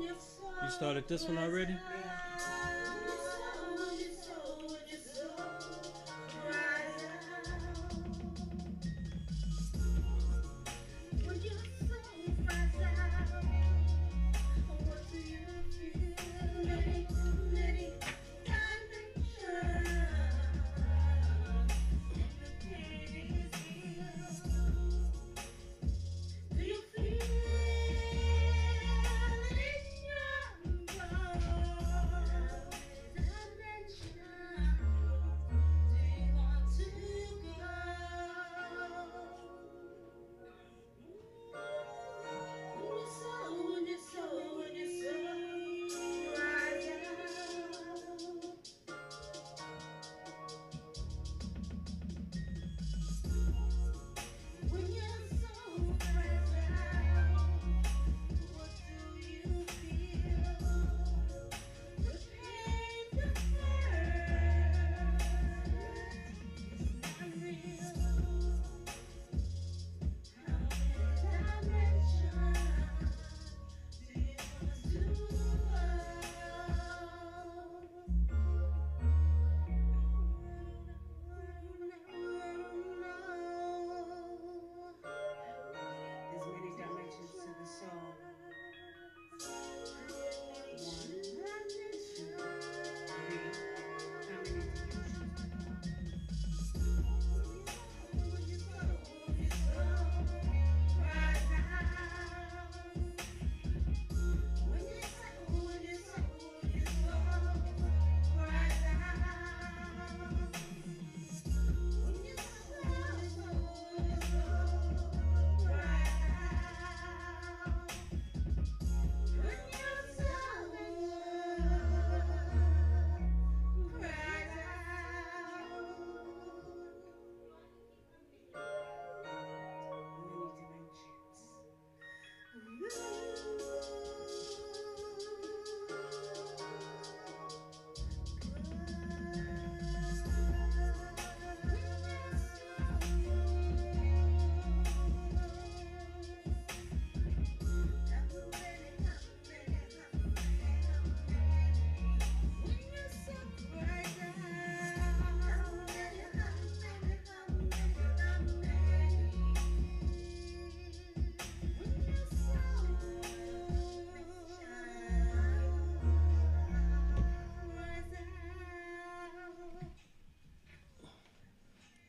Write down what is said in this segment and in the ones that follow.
You started this one already?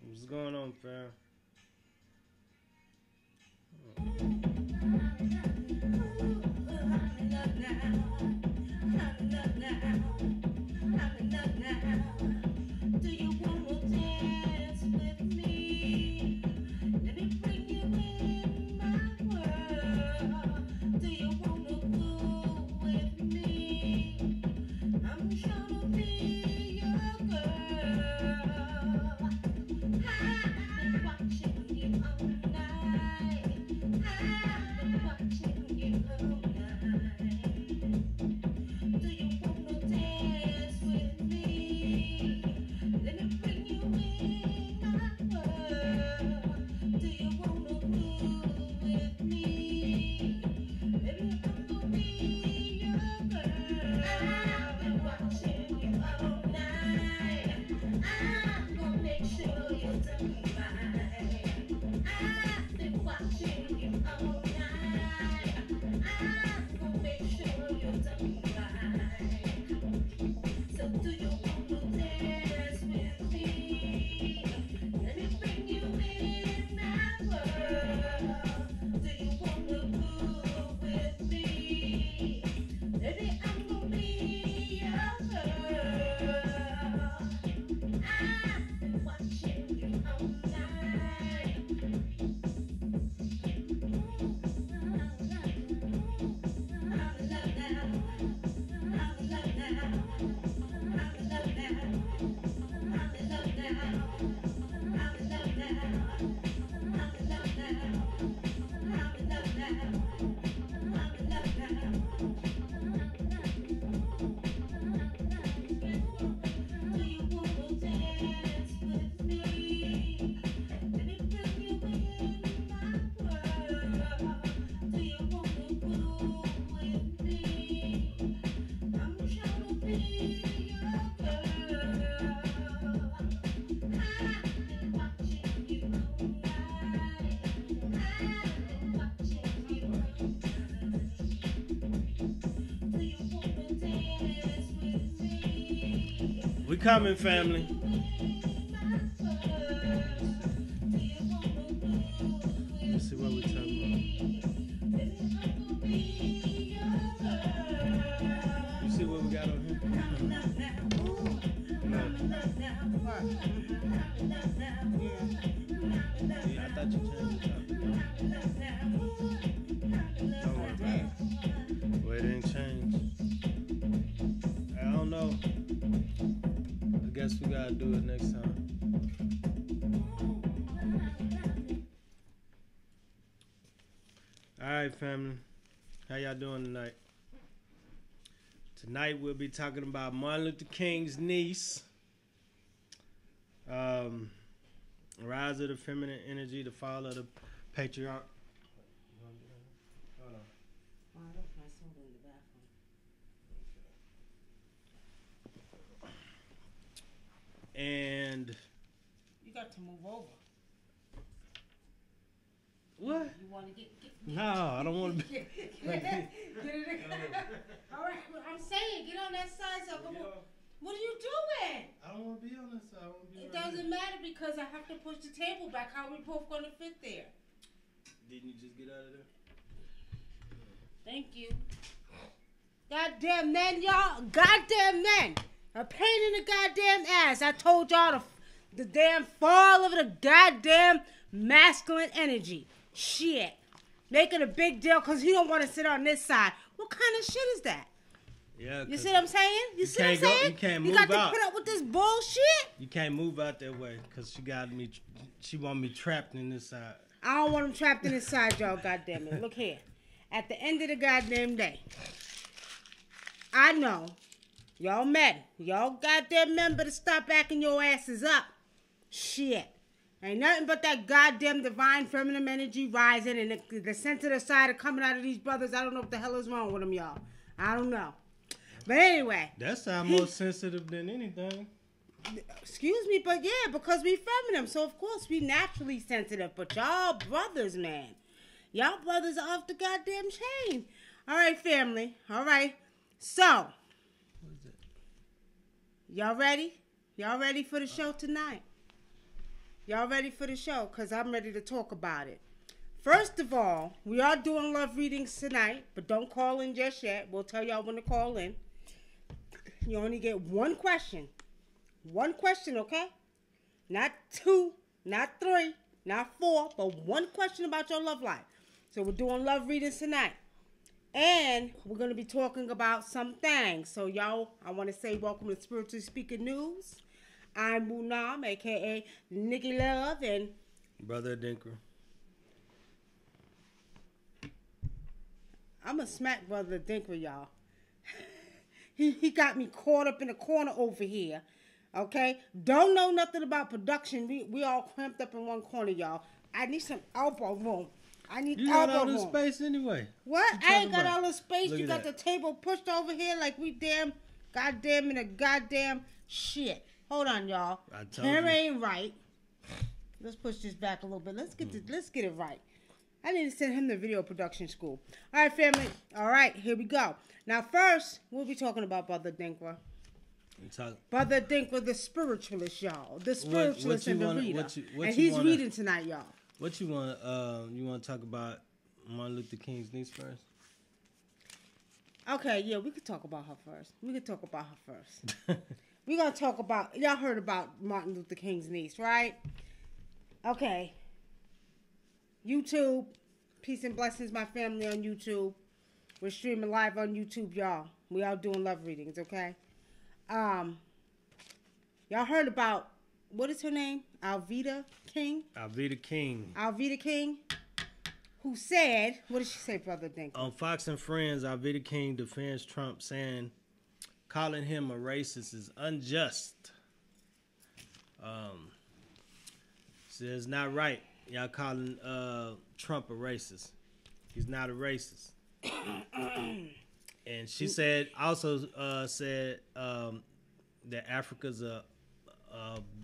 What's going on, fam? Watch We coming, family. Let's see what we talking about. You see what we got on here? Yeah, I thought you changed the topic. Don't worry about it. Well, it didn't change. I don't know. I guess we gotta do it next time. Alright, family. How y'all doing tonight? Tonight we'll be talking about Martin Luther King's niece. Rise of the feminine energy, the fall of the patriarch. Hold on. Oh, I left my soda in the bathroom. And You got to move over. what? You want to get No, I don't want to be. Get it in. All right, I'm saying, get on that side so I can move. What are you doing? I don't want to be on this side. I want to be It right doesn't here. matter because I have to push the table back. How are we both going to fit there? Didn't you just get out of there? Thank you. Goddamn men, y'all. Goddamn men. A pain in the goddamn ass. I told y'all the damn fall of the goddamn masculine energy. Shit. Making a big deal because he don't want to sit on this side. What kind of shit is that? Yeah. You see what I'm saying? You see what I'm saying? You can't You move got to out. put up with this bullshit? You can't move out that way because she got me. She want me trapped in this side. I don't want him trapped in his side, y'all. Goddamn it. Look here. At the end of the goddamn day, I know y'all men. Y'all goddamn men better stop backing your asses up. Shit. Ain't nothing but that goddamn divine feminine energy rising and the sensitive side of coming out of these brothers. I don't know what the hell is wrong with them, y'all. I don't know. But anyway. That sound more sensitive than anything. Excuse me, but yeah, because we feminine. So, of course, we naturally sensitive. But y'all brothers, man. Y'all brothers are off the goddamn chain. All right, family. All right. So. What is it? Y'all ready? Y'all ready for the show tonight? Y'all ready for the show? Because I'm ready to talk about it. First of all, we are doing love readings tonight, but don't call in just yet. We'll tell y'all when to call in. You only get one question. One question, okay? Not two, not three, not four, but one question about your love life. So we're doing love readings tonight. And we're going to be talking about some things. So y'all, I want to say welcome to Spiritually Speaking News. I'm Munam, a.k.a. Nikki Love, and Brother Dinker. I'm going to smack Brother Dinker, y'all. He got me caught up in a corner over here. Okay? Don't know nothing about production. We all cramped up in one corner, y'all. I need some elbow room. I need You got elbow all room. this space anyway. What? you I ain't talking got about? all the space. Look You at got that. the table pushed over here like we goddamn in a goddamn shit. Hold on, y'all. I told Camera you. ain't right. Let's push this back a little bit. Let's get it right. I need to send him to video production school. All right, family. All right, here we go. Now, first, we'll be talking about Brother Dinkler. Brother Dinkler, the spiritualist, y'all. The spiritualist and the reader. And he's reading tonight, y'all. What you want? You want to talk about Martin Luther King's niece first? Okay, yeah, we could talk about her first. We're going to talk about, y'all heard about Martin Luther King's niece, right? Okay. YouTube, peace and blessings, my family on YouTube. We're streaming live on YouTube, y'all. We all doing love readings, okay? Y'all heard about, what is her name? Alveda King? Alveda King. Alveda King, who said, what did she say, Brother Dinkley? On Fox and Friends, Alveda King defends Trump, saying calling him a racist is unjust. Says not right. Y'all calling Trump a racist. He's not a racist. And she said said that Africa's a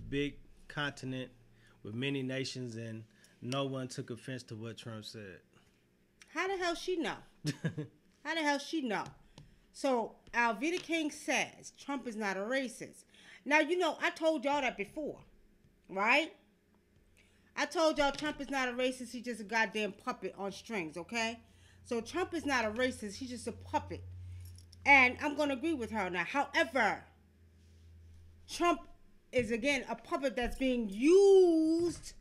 big continent with many nations, and no one took offense to what Trump said. How the hell she know? How the hell she know? So Alveda King says Trump is not a racist. Now, I told y'all that before, right? I told y'all Trump is not a racist. He's just a goddamn puppet on strings, okay? So Trump is not a racist. He's just a puppet. And I'm going to agree with her now. However, Trump is, again, a puppet that's being used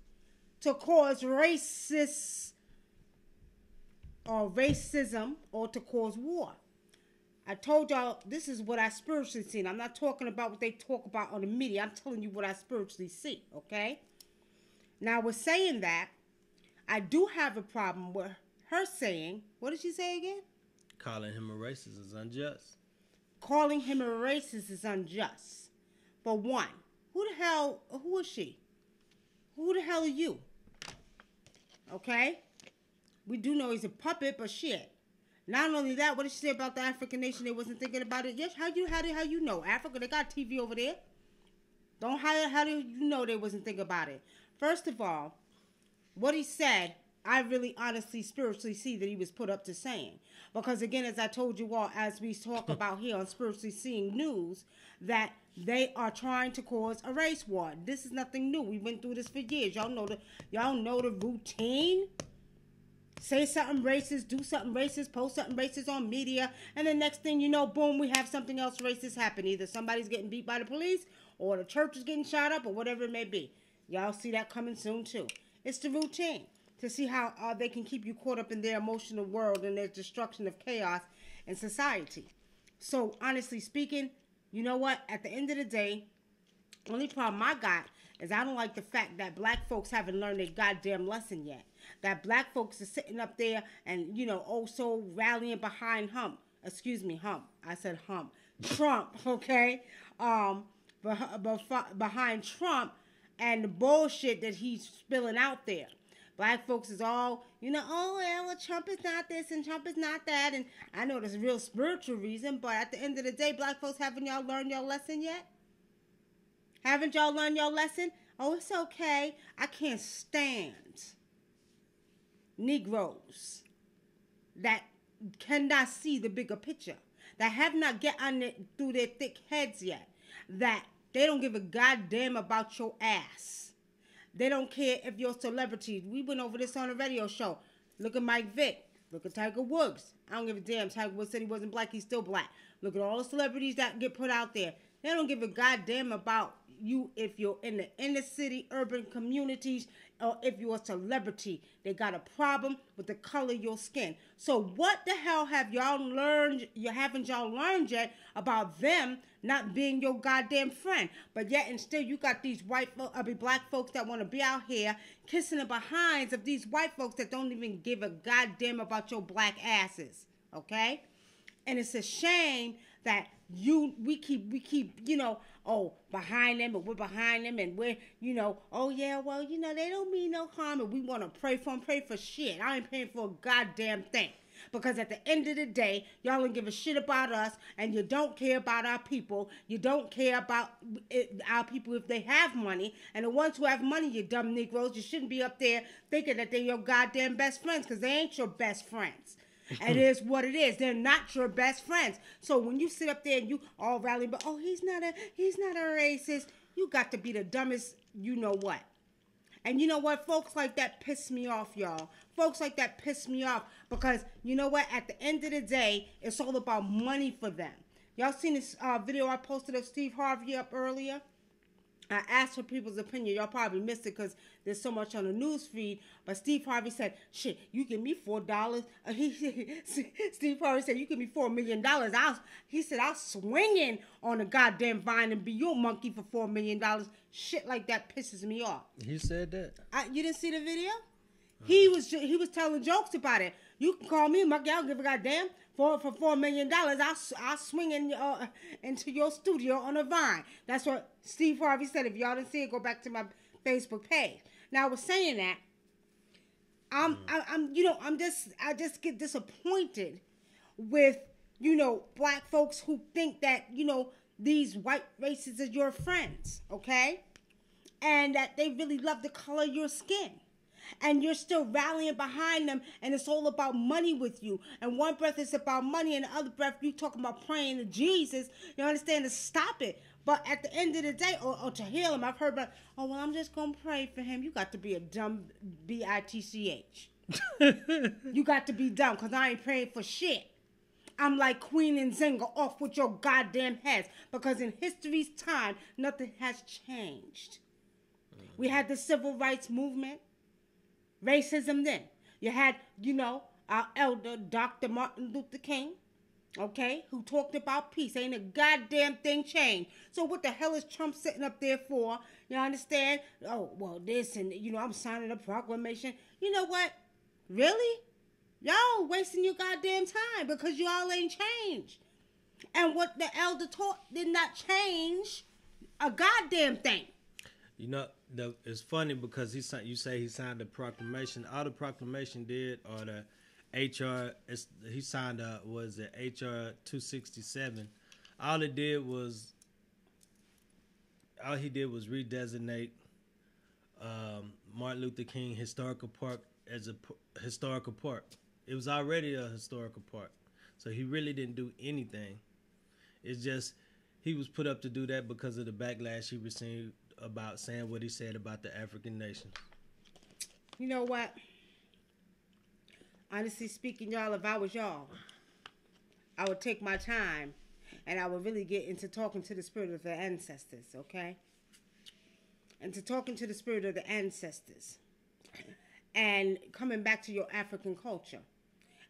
to cause racism or to cause war. I told y'all this is what I spiritually see. I'm not talking about what they talk about on the media. I'm telling you what I spiritually see, okay? Now, with saying that, I do have a problem with her saying, what did she say again? Calling him a racist is unjust. Calling him a racist is unjust. For one, who is she? Who the hell are you? Okay? We do know he's a puppet, but shit. Not only that, what did she say about the African nation? They wasn't thinking about it. Yes, how you know? Africa, they got TV over there. How do you know they wasn't thinking about it? First of all, what he said, I really honestly spiritually see that he was put up to saying. Because again, as I told you all, as we talk about here on Spiritually Seeing News, that they are trying to cause a race war. This is nothing new. We went through this for years. Y'all know the routine. Say something racist, do something racist, post something racist on media, and the next thing you know, boom, we have something else racist happen. Either somebody's getting beat by the police, or the church is getting shot up, or whatever it may be. Y'all see that coming soon too. It's the routine to see how they can keep you caught up in their emotional world and their destruction of chaos in society. So honestly speaking, you know what? At the end of the day, only problem I got is I don't like the fact that black folks haven't learned their goddamn lesson yet. That black folks are sitting up there and, also rallying behind I said Trump, okay? Behind Trump and the bullshit that he's spilling out there. Black folks is all, Trump is not this and Trump is not that. And I know there's a real spiritual reason, but at the end of the day, black folks, haven't y'all learned your lesson yet? Haven't y'all learned your lesson? Oh, it's okay. I can't stand Negroes that cannot see the bigger picture, that have not get on it through their thick heads yet, that they don't give a goddamn about your ass. They don't care if you're a celebrity. We went over this on a radio show. Look at Mike Vick. Look at Tiger Woods. I don't give a damn. Tiger Woods said he wasn't black. He's still black. Look at all the celebrities that get put out there. They don't give a goddamn about you if you're in the inner city, urban communities, or if you're a celebrity. They got a problem with the color of your skin. So what the hell have y'all learned? Haven't y'all learned yet about them not being your goddamn friend? But yet instead you got these black folks that want to be out here kissing the behinds of these white folks that don't even give a goddamn about your black asses. Okay? And it's a shame that we keep, behind them, and we're behind them, and we're, they don't mean no harm, and we want to pray for shit. I ain't praying for a goddamn thing. Because at the end of the day, y'all don't give a shit about us, and you don't care about our people. You don't care about our people if they have money. And the ones who have money, you dumb Negroes, you shouldn't be up there thinking that they're your goddamn best friends, because they ain't your best friends. It is what it is. They're not your best friends. So when you sit up there and you all rally, but he's not a racist. You got to be the dumbest, you know what. And you know what? Folks like that piss me off, y'all. Folks like that piss me off because you know what? At the end of the day, it's all about money for them. Y'all seen this video I posted of Steve Harvey up earlier? I asked for people's opinion. Y'all probably missed it because there's so much on the news feed. But Steve Harvey said, shit, you give me $4. Steve Harvey said, you give me $4 million. He said, I'll swing in on a goddamn vine and be your monkey for $4 million. Shit like that pisses me off. He said that? You didn't see the video? He was telling jokes about it. You can call me a monkey. I don't give a goddamn. For $4 million, I'll swing into your studio on a vine. That's what Steve Harvey said. If y'all didn't see it, go back to my Facebook page. Now, I was saying that I just get disappointed with black folks who think that these white races are your friends, okay, and that they really love the color of your skin. and you're still rallying behind them, and it's all about money with you. And one breath is about money, and the other breath you talking about praying to Jesus. You understand? To stop it. But at the end of the day, or to heal him, I've heard about, oh, well, I'm just going to pray for him. You got to be a dumb bitch. You got to be dumb, because I ain't praying for shit. I'm like Queen and Zinga, off with your goddamn heads. Because in history's time, nothing has changed. We had the civil rights movement. Racism then. You had, our elder, Dr. Martin Luther King, okay, who talked about peace. Ain't a goddamn thing changed. So what the hell is Trump sitting up there for? You understand? Oh, well, this and, I'm signing a proclamation. You know what? Really? Y'all wasting your goddamn time because y'all ain't changed. And what the elder taught did not change a goddamn thing. It's funny because you say he signed the proclamation. All the proclamation did, or the HR, he signed was it HR 267. All he did was redesignate Martin Luther King Historical Park as a historical park. It was already a historical park, so he really didn't do anything. It's just he was put up to do that because of the backlash he received about saying what he said about the African nations. You know what? Honestly speaking, y'all, if I was y'all, I would take my time and I would really get into talking to the spirit of the ancestors, okay? And to talking to the spirit of the ancestors. And coming back to your African culture.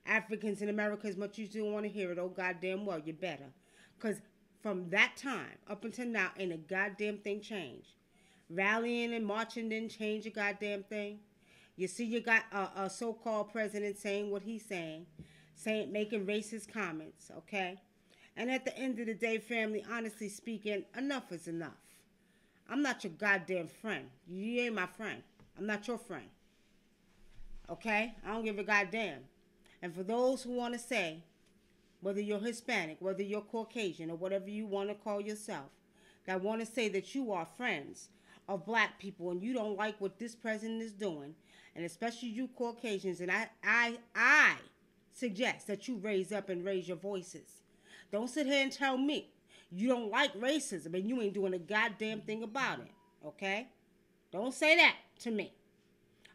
Africans in America, as much as you don't want to hear it, oh goddamn well, you better. Because from that time up until now, ain't a goddamn thing changed. Rallying and marching didn't change a goddamn thing. You see, you got a so-called president saying what he's saying, making racist comments, okay? And at the end of the day, family, honestly speaking, enough is enough. I'm not your goddamn friend. You ain't my friend. I'm not your friend. Okay? I don't give a goddamn. And for those who want to say, whether you're Hispanic, whether you're Caucasian, or whatever you want to call yourself, that want to say that you are friends of black people and you don't like what this president is doing, and especially you Caucasians, and I suggest that you raise up and raise your voices. Don't sit here and tell me you don't like racism and you ain't doing a goddamn thing about it, okay? Don't say that to me.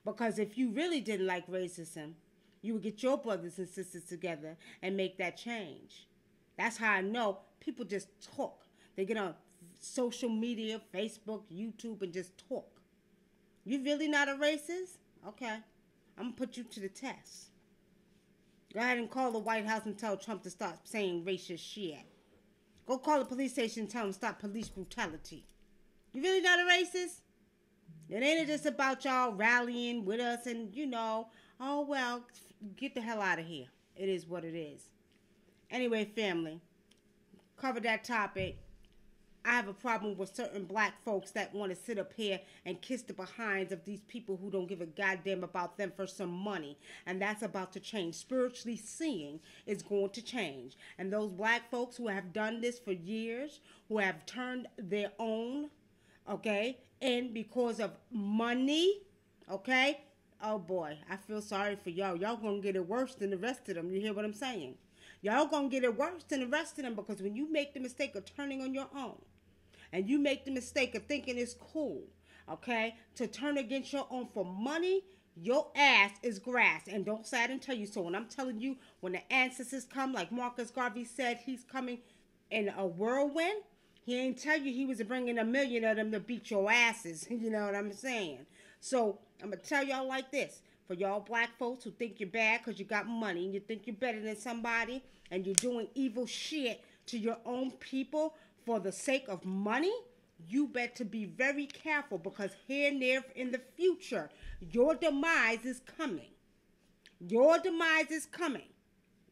Because if you really didn't like racism, you would get your brothers and sisters together and make that change. That's how I know people just talk. They get on social media, Facebook, YouTube, and just talk. You really not a racist? Okay. I'm going to put you to the test. Go ahead and call the White House and tell Trump to stop saying racist shit. Go call the police station and tell them to stop police brutality. You really not a racist? It ain't just about y'all rallying with us and, oh, well, get the hell out of here. It is what it is. Anyway, family, cover that topic. I have a problem with certain black folks that want to sit up here and kiss the behinds of these people who don't give a goddamn about them for some money. And that's about to change. Spiritually seeing is going to change. And those black folks who have done this for years, who have turned their own, okay, in because of money, okay? Oh boy, I feel sorry for y'all. Y'all gonna get it worse than the rest of them. You hear what I'm saying? Y'all gonna get it worse than the rest of them, because when you make the mistake of turning on your own, and you make the mistake of thinking it's cool, okay, to turn against your own for money, your ass is grass. And don't say I didn't tell you so. When I'm telling you, when the ancestors come, like Marcus Garvey said, he's coming in a whirlwind. He ain't tell you he was bringing 1 million of them to beat your asses. You know what I'm saying? So I'm going to tell y'all like this. For y'all black folks who think you're bad because you got money and you think you're better than somebody and you're doing evil shit to your own people for the sake of money, you better be very careful, because here and there in the future, your demise is coming. Your demise is coming.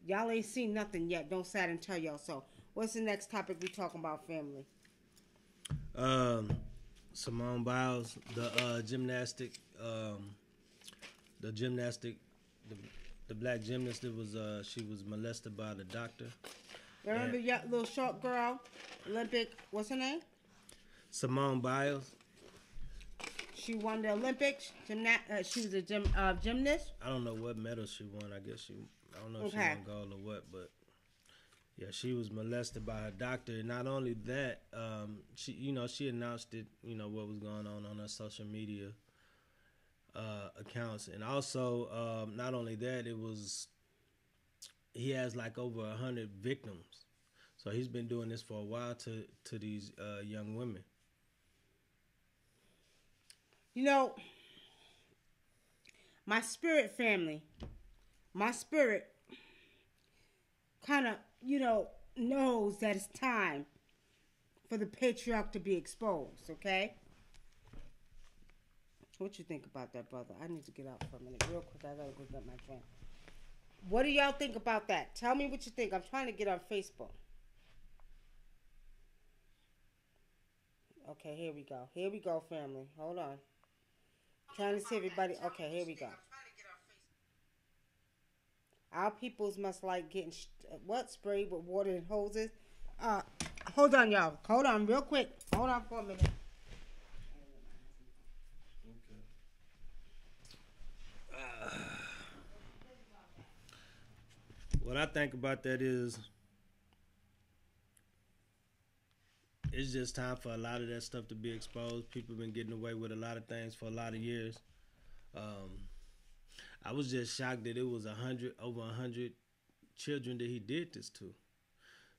Y'all ain't seen nothing yet. Don't say I didn't tell y'all so. What's the next topic we talking about, family? Simone Biles, the black gymnast that was she was molested by the doctor. Remember that little short girl, Olympic, what's her name? Simone Biles. She won the Olympics. She was a gymnast. I don't know what medal she won. I don't know if she Okay. won gold or what, but yeah, she was molested by her doctor. And not only that, she announced it, what was going on her social media accounts. And also, not only that, he has like over 100 victims. So he's been doing this for a while to these young women. My spirit family, my spirit kind of, knows that it's time for the patriarch to be exposed, okay? What you think about that, brother? I need to get out for a minute real quick. I gotta go get my drink. What do y'all think about that? Tell me what you think. I'm trying to get on Facebook. Okay, here we go. Here we go, family. Hold on. Trying to see everybody. Okay, here we go. Our peoples must like getting sprayed with water and hoses. Hold on, y'all. Hold on, real quick. Hold on for a minute. What I think about that is, it's just time for a lot of that stuff to be exposed. People have been getting away with a lot of things for a lot of years. I was just shocked that it was over 100 children that he did this to.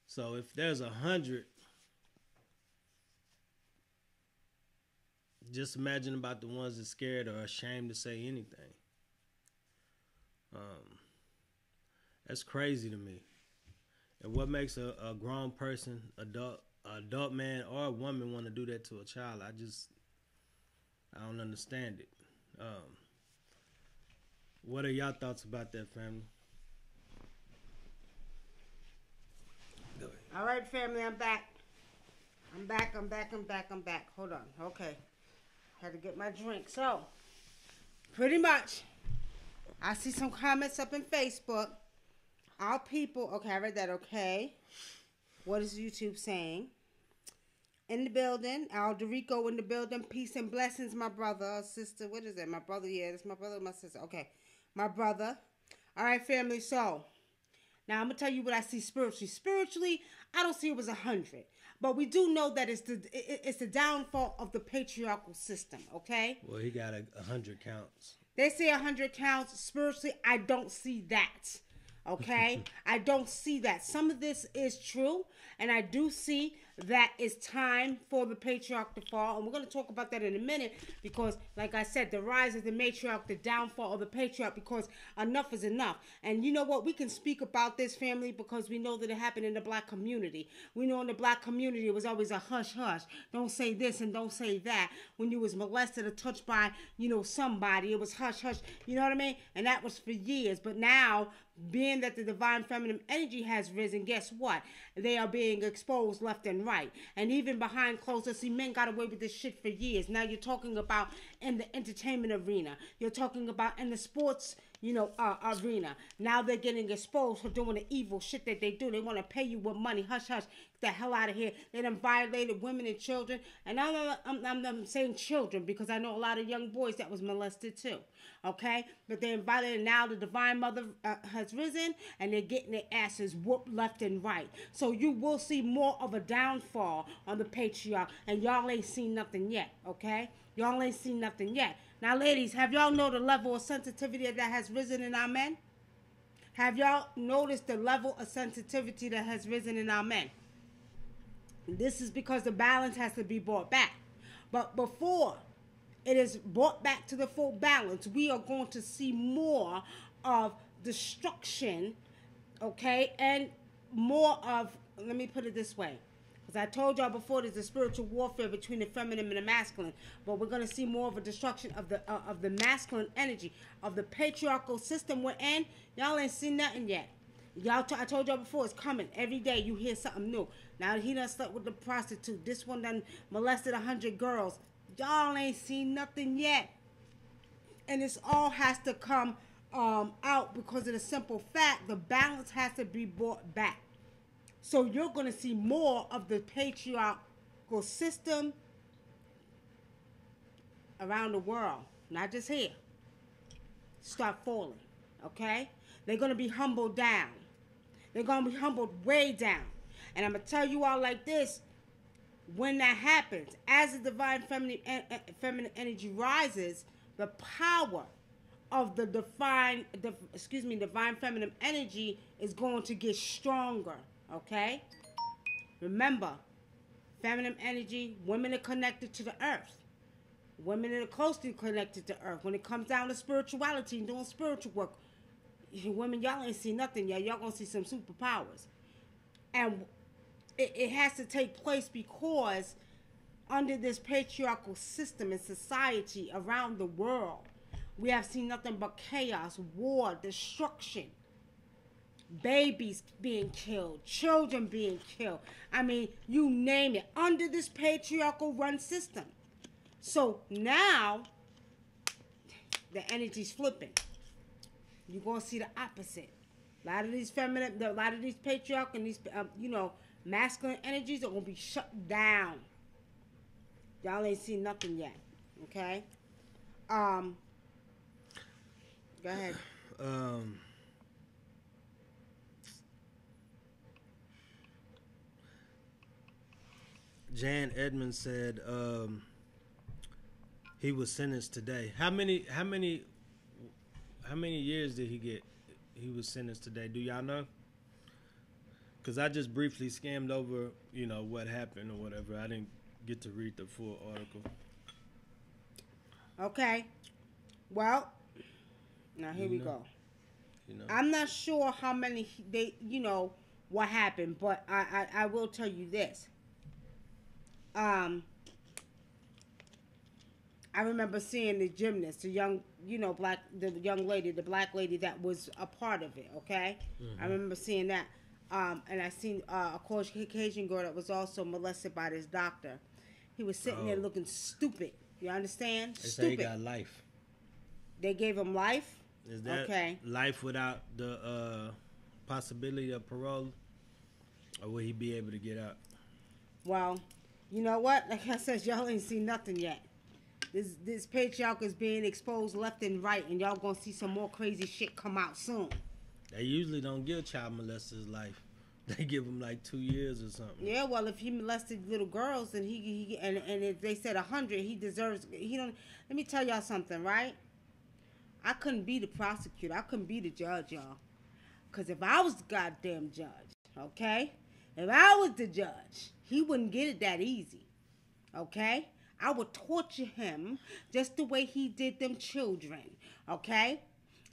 So if there's 100, just imagine about the ones that scared or ashamed to say anything. That's crazy to me. And what makes a grown person, adult man or a woman want to do that to a child? I don't understand it. What are y'all thoughts about that, family? Go ahead. All right, family, I'm back. I'm back. Hold on. Okay. Had to get my drink. So, pretty much, I see some comments up in Facebook. Our people, okay, I read that, okay. What is YouTube saying? In the building, Alderico in the building. Peace and blessings, my brother, sister. What is that? My brother, yeah, that's my brother, my sister. Okay, my brother. All right, family, so now I'm going to tell you what I see spiritually. Spiritually, I don't see it was 100. But we do know that it's the downfall of the patriarchal system, okay? Well, he got 100 counts. They say 100 counts. Spiritually, I don't see that. Okay? I don't see that. Some of this is true, and I do see that it's time for the patriarch to fall, and we're going to talk about that in a minute, because like I said, the rise of the matriarch, the downfall of the patriarch, because enough is enough. And you know what? We can speak about this, family, because we know that it happened in the black community. We know in the black community it was always a hush hush. Don't say this and don't say that. When you was molested or touched by, somebody, it was hush hush. You know what I mean? And that was for years. But now, being that the divine feminine energy has risen, guess what? They are being exposed left and right. And even behind closed doors, see, men got away with this shit for years. Now you're talking about in the entertainment arena. You're talking about in the sports, arena. Now they're getting exposed for doing the evil shit that they do. They want to pay you with money. Hush, hush. Get the hell out of here. They done violated women and children. And I'm saying children because I know a lot of young boys that was molested too. Okay? But they're violated. Now the divine mother has risen and they're getting their asses whooped left and right. So you will see more of a downfall on the patriarch. And y'all ain't seen nothing yet. Okay? Y'all ain't seen nothing yet. Now, ladies, have y'all know the level of sensitivity that has risen in our men? Have y'all noticed the level of sensitivity that has risen in our men? This is because the balance has to be brought back. But before it is brought back to the full balance, we are going to see more of destruction, okay? And more of, let me put it this way. Because I told y'all before, there's a spiritual warfare between the feminine and the masculine. But we're going to see more of a destruction of the masculine energy, of the patriarchal system we're in. Y'all ain't seen nothing yet. I told y'all before, it's coming. Every day you hear something new. Now he done slept with the prostitute. This one done molested 100 girls. Y'all ain't seen nothing yet. And this all has to come out because of the simple fact the balance has to be brought back. So you're going to see more of the patriarchal system around the world, not just here, start falling, okay? They're going to be humbled down. They're going to be humbled way down. And I'm going to tell you all like this, when that happens, as the divine feminine energy rises, the power of the divine feminine energy is going to get stronger, okay? Remember, feminine energy, women are connected to the earth. Women are closely connected to earth. When it comes down to spirituality and doing spiritual work, women, y'all ain't see nothing yet. Y'all gonna see some superpowers. And it has to take place because under this patriarchal system and society around the world, we have seen nothing but chaos, war, destruction, babies being killed, children being killed. I mean, you name it, under this patriarchal run system. So now the energy's flipping. You're going to see the opposite. A lot of these patriarchal and these, masculine energies are going to be shut down. Y'all ain't seen nothing yet. Okay? Go ahead. Jan Edmonds said he was sentenced today. How many years did he get? He was sentenced today. Do y'all know? Because I just briefly skimmed over, what happened or whatever. I didn't get to read the full article. Okay. Well, now here we go. I'm not sure how many what happened, but I will tell you this. I remember seeing the gymnast, the young black lady that was a part of it. Okay, I remember seeing that, and I seen a Caucasian girl that was also molested by this doctor. He was sitting there looking stupid. You understand? They say he got life. They gave him life. Is that life without the possibility of parole, or will he be able to get out? Well, you know what? Like I said, y'all ain't seen nothing yet. This patriarch is being exposed left and right, and y'all gonna see some more crazy shit come out soon. They usually don't give child molesters life. They give them like 2 years or something. Yeah, well, if he molested little girls, then he and if they said 100, he deserves. He don't. Let me tell y'all something, right? I couldn't be the prosecutor. I couldn't be the judge, y'all. Because if I was the goddamn judge, okay? If I was the judge, he wouldn't get it that easy, okay? I would torture him just the way he did them children, okay?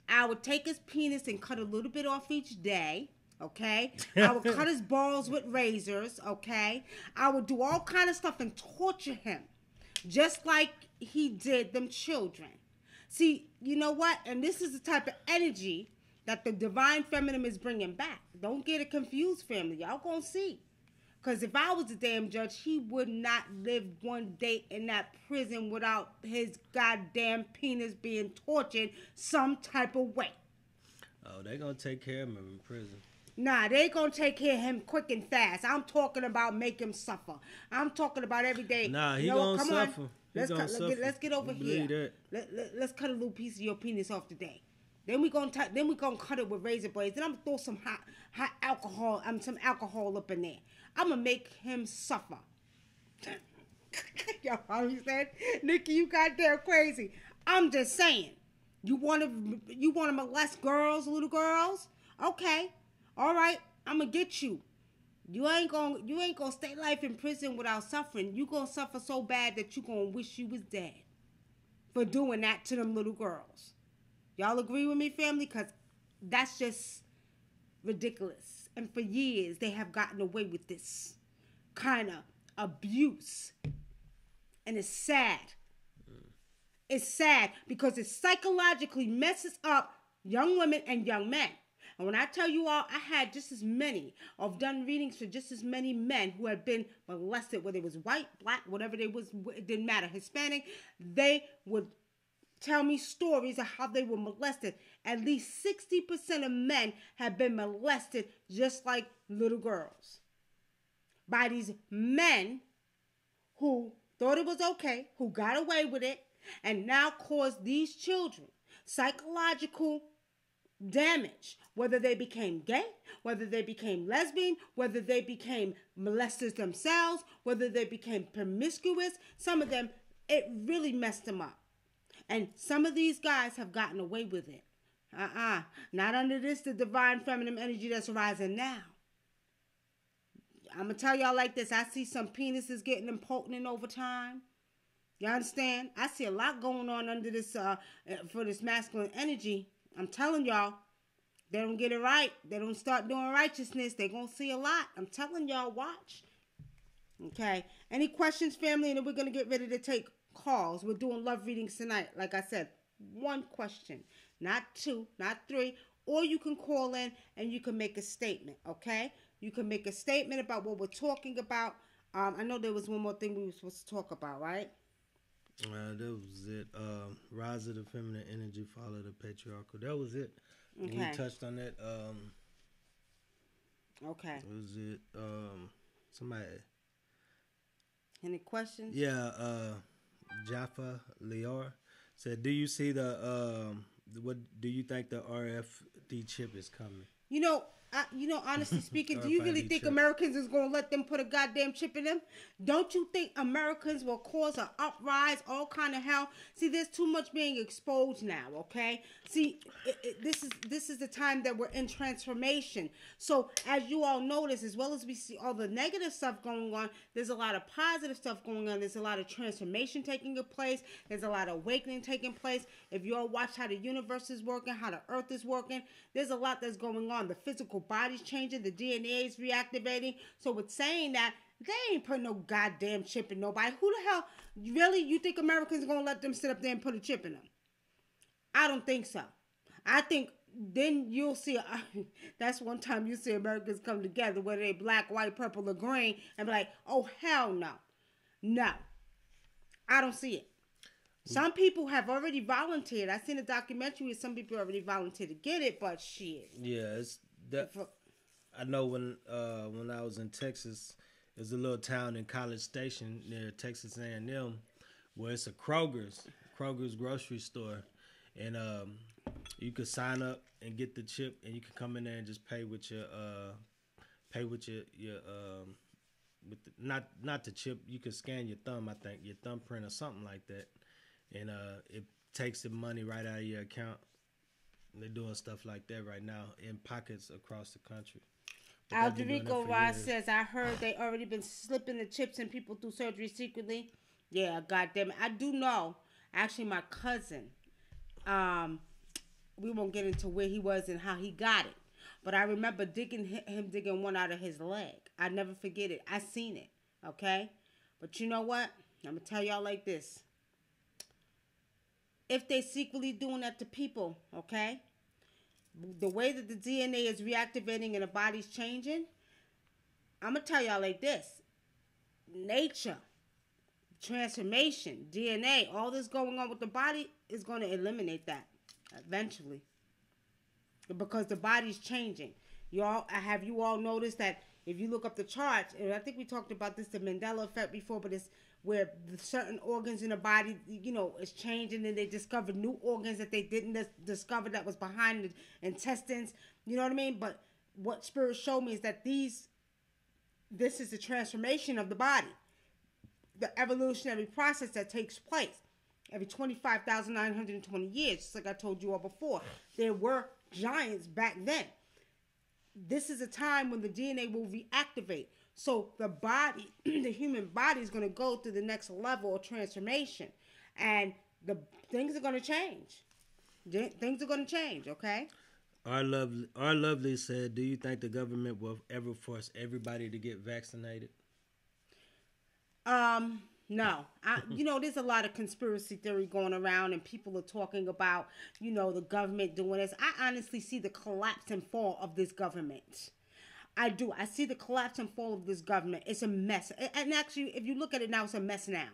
I would take his penis and cut a little bit off each day, okay? I would cut his balls with razors, okay? I would do all kind of stuff and torture him just like he did them children. See, you know what? And this is the type of energy that the divine feminine is bringing back. Don't get it confused, family. Y'all gonna see. Because if I was the damn judge, he would not live one day in that prison without his goddamn penis being tortured some type of way. Oh, they gonna take care of him in prison. Nah, they gonna take care of him quick and fast. I'm talking about make him suffer. I'm talking about every day. Nah, he gonna suffer. Let's get over here. Let's cut a little piece of your penis off today. Then we gonna cut it with razor blades. Then I'm gonna throw some hot alcohol. Some alcohol up in there. I'm gonna make him suffer. Y'all understand? Nikki, you goddamn crazy. I'm just saying. You wanna molest girls, little girls? Okay. All right. I'm gonna get you. You ain't gonna stay life in prison without suffering. You gonna suffer so bad that you gonna wish you was dead for doing that to them little girls. Y'all agree with me, family? Because that's just ridiculous. And for years, they have gotten away with this kind of abuse. And it's sad. It's sad because it psychologically messes up young women and young men. And when I tell you all, I had just as many. I've done readings for just as many men who had been molested, whether it was white, black, whatever they was, it didn't matter, Hispanic. They would tell me stories of how they were molested. At least 60% of men have been molested just like little girls by these men who thought it was okay, who got away with it, and now cause these children psychological damage, whether they became gay, whether they became lesbian, whether they became molesters themselves, whether they became promiscuous. Some of them, it really messed them up. And some of these guys have gotten away with it. Not under the divine feminine energy that's rising now. I'm going to tell y'all like this. I see some penises getting impotent over time. You understand? I see a lot going on under this, for this masculine energy. I'm telling y'all, they don't get it right. They don't start doing righteousness. They're going to see a lot. I'm telling y'all, watch. Okay. Any questions, family? And then we're going to get ready to take calls. We're doing love readings tonight. Like I said, one question, not two, not three. Or you can call in and you can make a statement, okay? You can make a statement about what we're talking about. I know there was one more thing we were supposed to talk about, right? That was it. Rise of the feminine energy, follow the patriarchal. That was it. Okay. We touched on that. Okay. That was it. Somebody. Any questions? Yeah. Jaffa Lior said, "Do you see the what? Do you think the RFD chip is coming?" Honestly speaking, do you really think Americans is going to let them put a goddamn chip in them? Don't you think Americans will cause an uprise, all kind of hell? See, there's too much being exposed now, okay? See, this is the time that we're in transformation. So, as you all notice, as well as we see all the negative stuff going on, there's a lot of positive stuff going on. There's a lot of transformation taking place. There's a lot of awakening taking place. If you all watch how the universe is working, how the earth is working, there's a lot that's going on. The physical body's changing, the DNA is reactivating. So with saying that, they ain't putting no goddamn chip in nobody. Who the hell, really, you think Americans are going to let them sit up there and put a chip in them? I don't think so. I think then you'll see, that's one time you see Americans come together, whether they black, white, purple, or green, and be like, oh, hell no. No. I don't see it. Some people have already volunteered. I seen a documentary where some people already volunteered to get it, but shit. Yeah, it's that. I know when I was in Texas, there's a little town in College Station near Texas A&M where it's a Kroger's grocery store, and you could sign up and get the chip, and you can come in there and just pay with your with the, not the chip. You can scan your thumb, I think, your thumbprint or something like that. And it takes the money right out of your account. They're doing stuff like that right now in pockets across the country. Alderico Ross says, I heard they already been slipping the chips in people through surgery secretly. Yeah, goddamn it. I do know. Actually, my cousin, we won't get into where he was and how he got it. But I remember him digging one out of his leg. I never forget it. I seen it, okay? But you know what? I'm going to tell y'all like this. If they secretly doing that to people, okay, the way that the DNA is reactivating and the body's changing, I'm going to tell y'all like this. Nature, transformation, DNA, all this going on with the body is going to eliminate that eventually. Because the body's changing. Have you all noticed that if you look up the charts, and I think we talked about this, the Mandela effect before, but it's where certain organs in the body, is changing, and they discovered new organs that they didn't discover that was behind the intestines. You know what I mean? But what Spirit showed me is that this is the transformation of the body, the evolutionary process that takes place every 25,920 years. Just like I told you all before, there were giants back then. This is a time when the DNA will reactivate. So the body, the human body is going to go through the next level of transformation. And the things are going to change. Things are going to change, okay? Our lovely said, do you think the government will ever force everybody to get vaccinated? No. There's a lot of conspiracy theory going around, and people are talking about, the government doing this. I honestly see the collapse and fall of this government. I do. I see the collapse and fall of this government. It's a mess. And actually, if you look at it now, it's a mess now.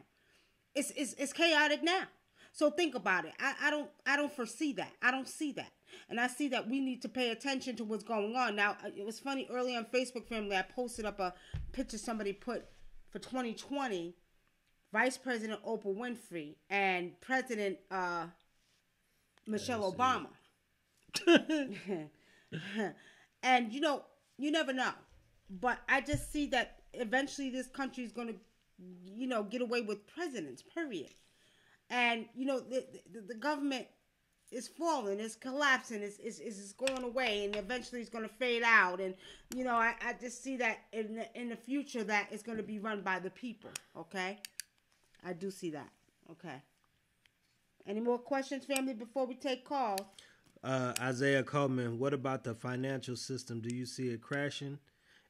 It's chaotic now. So think about it. I don't foresee that. I don't see that. And I see that we need to pay attention to what's going on. Now, it was funny, early on Facebook, family, I posted up a picture somebody put for 2020 Vice President Oprah Winfrey, and President Michelle That's Obama. it. And you never know. But I just see that eventually this country is going to, get away with presidents, period. And, the government is falling, it's collapsing, it's going away, and eventually it's going to fade out. And, I just see that in the future that it's going to be run by the people, okay? I do see that, okay. Any more questions, family, before we take calls? Isaiah Coleman, what about the financial system? Do you see it crashing?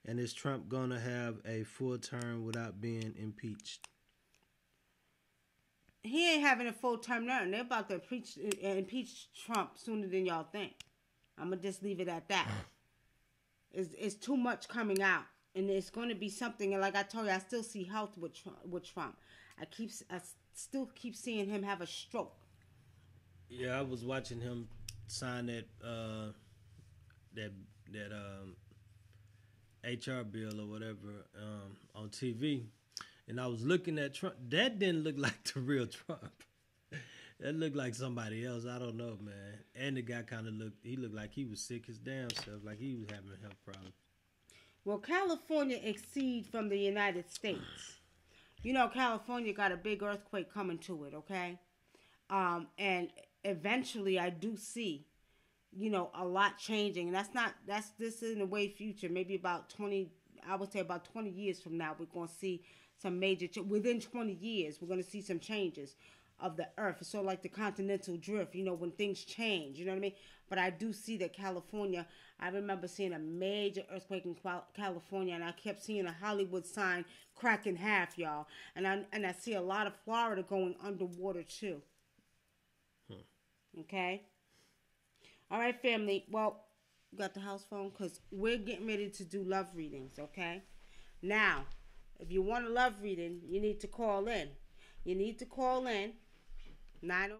And is Trump going to have a full term without being impeached? He ain't having a full term now. They're about to impeach Trump sooner than y'all think. I'm going to just leave it at that. It's too much coming out. And it's going to be something, and like I told you, I still see health with Trump. I still keep seeing him have a stroke. Yeah, I was watching him sign that HR bill or whatever on TV, and I was looking at Trump. That didn't look like the real Trump. That looked like somebody else. I don't know, man. And the guy looked like he was sick his damn self, like he was having a health problem. Well, California exceeds from the United States. California got a big earthquake coming to it, okay? And eventually I do see, a lot changing. And this is in the way future. Maybe about 20, I would say about 20 years from now, we're going to see some major, within 20 years, we're going to see some changes of the earth. It's sort of like the continental drift, when things change, you know what I mean? But I do see that California, I remember seeing a major earthquake in California, and I kept seeing a Hollywood sign crack in half, y'all. And I see a lot of Florida going underwater too. Okay? All right, family. Well, you got the house phone? Because we're getting ready to do love readings, okay? Now, if you want a love reading, you need to call in. You need to call in 9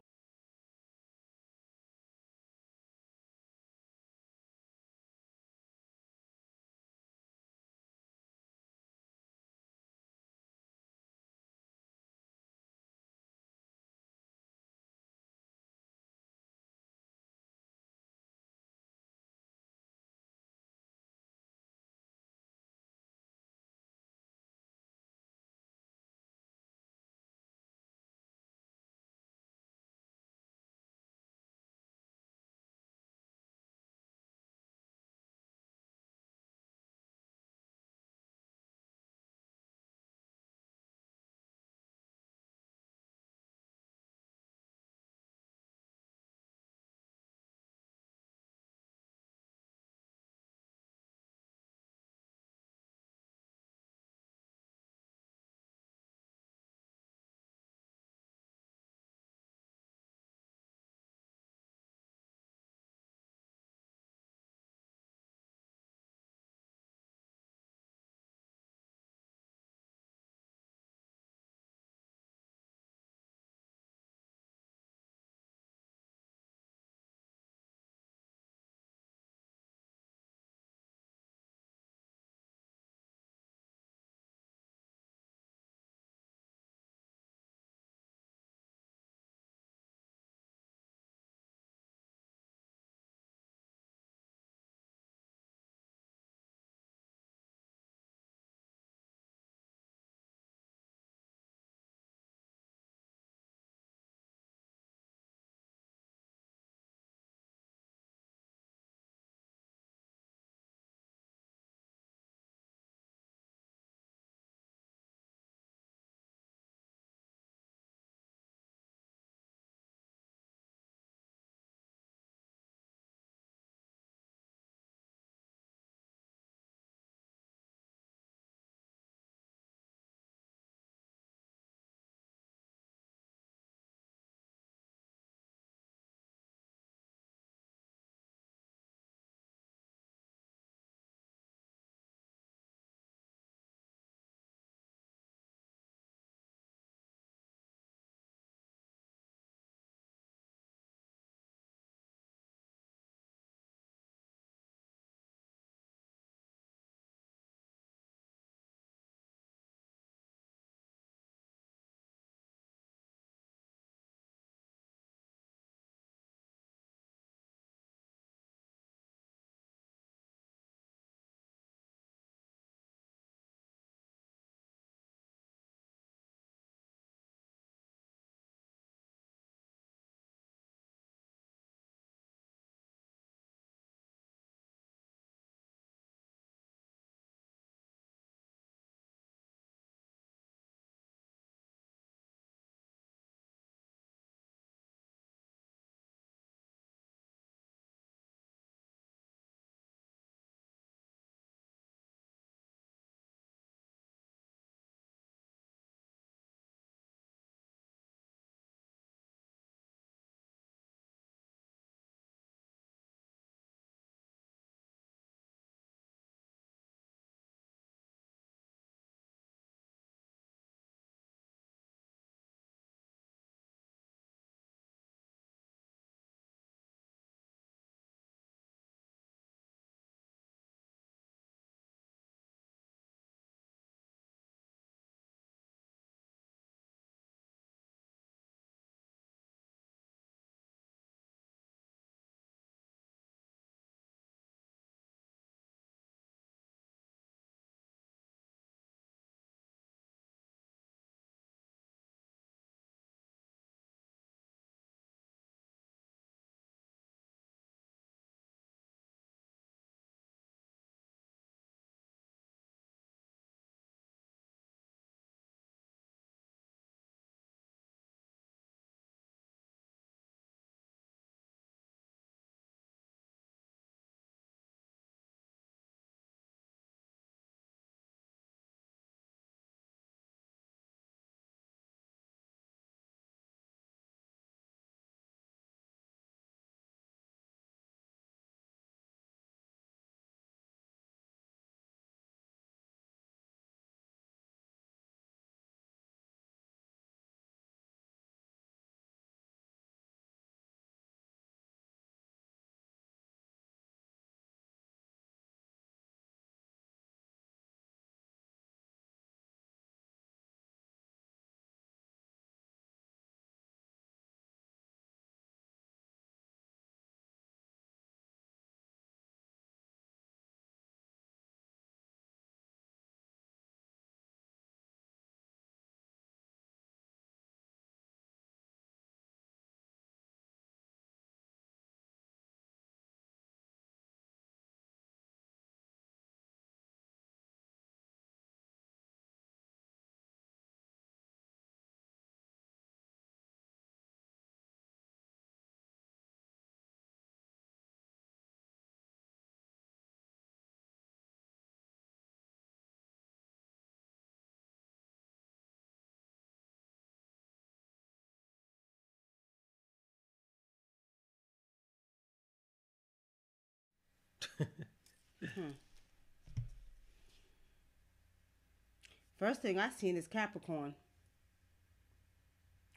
First thing I seen is Capricorn.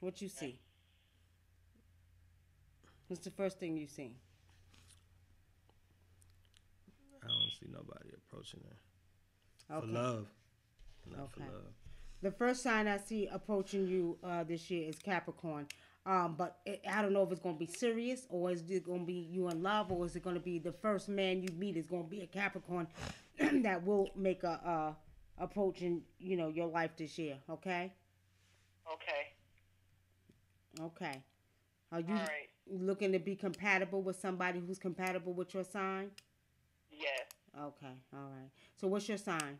What you see? What's the first thing you see? I don't see nobody approaching her. Okay. For love. Not Okay. for love. The first sign I see approaching you this year is Capricorn. But I don't know if it's going to be serious, or is it going to be you in love, or is it going to be the first man you meet is going to be a Capricorn that will make a approach in, your life this year, okay? Okay. Are you All right. looking to be compatible with somebody who's compatible with your sign? Yes. Okay, all right. So what's your sign?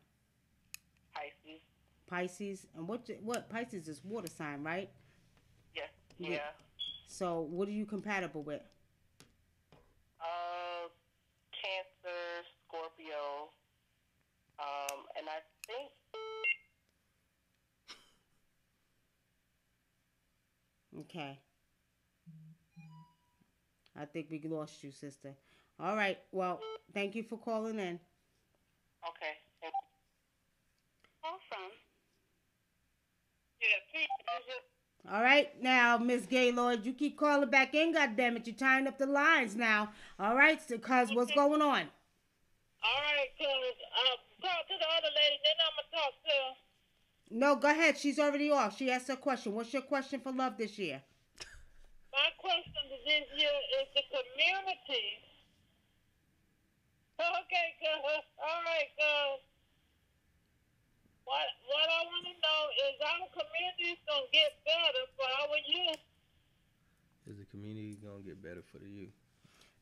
Pisces. Pisces? And what Pisces is water sign, right? Yes. Yeah. Yeah. So what are you compatible with? Cancer, Scorpio, and I think Okay. I think we lost you, sister. All right. Well, thank you for calling in. okay. Awesome. Yeah. All right. Now, Miss Gaylord, you keep calling back in, goddammit. You're tying up the lines now. All right, because what's going on? All right, cuz talk to the other lady, then I'm gonna talk to her. No, go ahead. She's already off. She asked her question. What's your question for love this year? My question to this year is the community. Okay, cuz. All right, cuz. What I want to know is our community is gonna get better for our youth. Is the community gonna get better for the youth?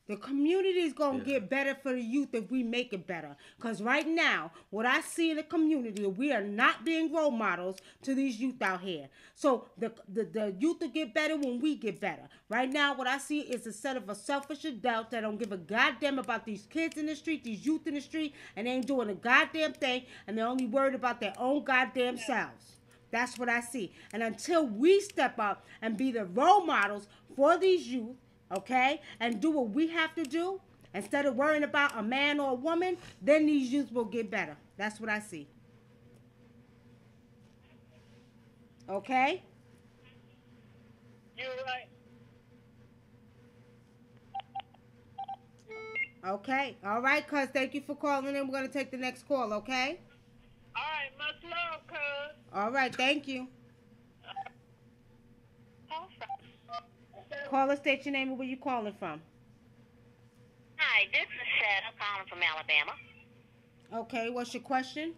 The community is going to get better for the youth if we make it better. Because right now, what I see in the community, we are not being role models to these youth out here. So the youth will get better when we get better. Right now, what I see is a set of selfish adults that don't give a goddamn about these kids in the street, these youth in the street, and they ain't doing a goddamn thing, and they're only worried about their own goddamn selves. That's what I see. And until we step up and be the role models for these youth, okay, and do what we have to do instead of worrying about a man or a woman, then these youth will get better. That's what I see. Okay? You're right. Okay. All right, cuz. Thank you for calling in. We're going to take the next call, okay? All right, much love, cuz. All right. Thank you. Awesome. Caller, state your name and where you calling from. Hi, this is Seth. I'm calling from Alabama. Okay. What's your question?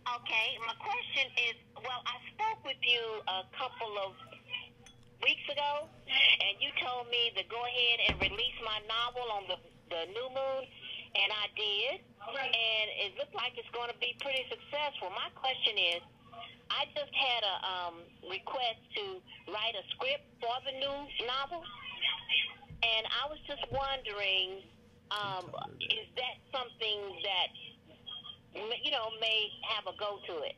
Okay, my question is, well, I spoke with you a couple of weeks ago, and you told me to go ahead and release my novel on the new moon, and I did, and it looked like it's going to be pretty successful. My question is, I just had a request to write a script for the new novel, and I was just wondering, is that something that, may have a go to it?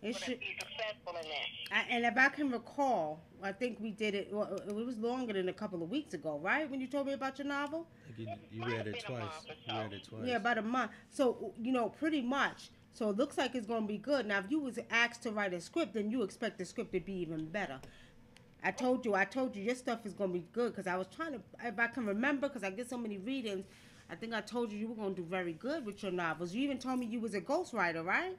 It should. Be successful in that. And if I can recall, I think we did it. Well, it was longer than a couple of weeks ago, right? When you told me about your novel. You read it twice. You read it twice. Yeah, about a month. So pretty much. So it looks like it's gonna be good. Now, if you was asked to write a script, then you expect the script to be even better. I told you your stuff is gonna be good because I was trying to, if I can remember, because I get so many readings. I think I told you were gonna do very good with your novels. You even told me you was a ghostwriter, right?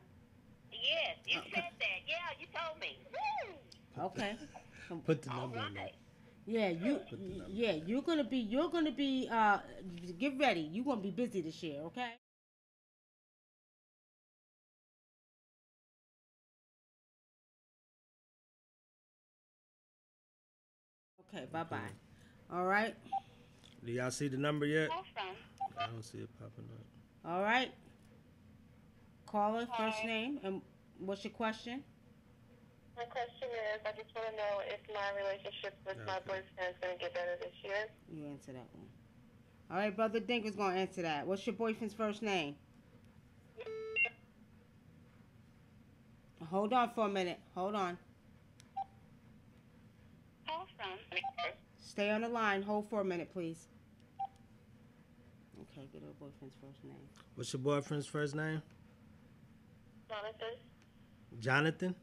Yes, you said that. Yeah, you told me. Woo! Okay. Put the number on there. Yeah, you're gonna be get ready. You're gonna be busy this year, okay? Okay, bye-bye. All right. Do y'all see the number yet? Awesome. I don't see it popping up. All right. Caller, first name, and what's your question? My question is, I just want to know if my relationship with my boyfriend is going to get better this year. You answer that one. All right, Brother Dink is going to answer that. What's your boyfriend's first name? Hold on for a minute. Hold on. Awesome. Stay on the line. Hold for a minute, please. Okay, get her boyfriend's first name. What's your boyfriend's first name? Jonathan. Jonathan?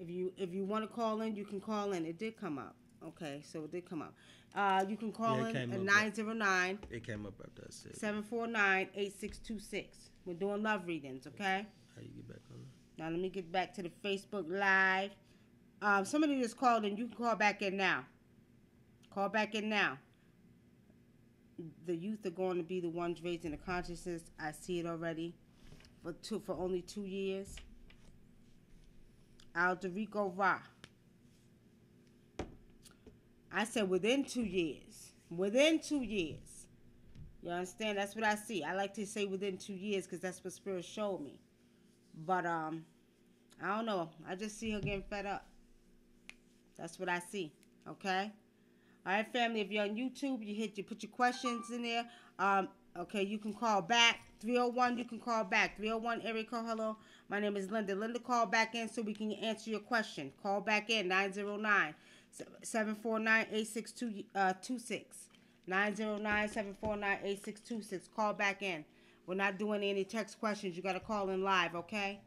If you want to call in, you can call in. It did come up. Okay, so it did come up. You can call Yeah, it in came at up. 909 It came up after I said. 749 8626. We're doing love readings, okay? How you get back on Now let me get back to the Facebook Live. Somebody just called in. You can call back in now. Call back in now. The youth are going to be the ones raising the consciousness. I see it already. For only 2 years. Alderico Ra. I said within 2 years. Within 2 years. You understand? That's what I see. I like to say within 2 years because that's what Spirit showed me. But I don't know. I just see her getting fed up. That's what I see. Okay? All right, family. If you're on YouTube, you put your questions in there. Okay, you can call back. 301, you can call back. 301, area code, hello. My name is Linda. Linda, call back in so we can answer your question. Call back in, 909-749-8626. 909-749-8626. Call back in. We're not doing any text questions. You got to call in live, okay?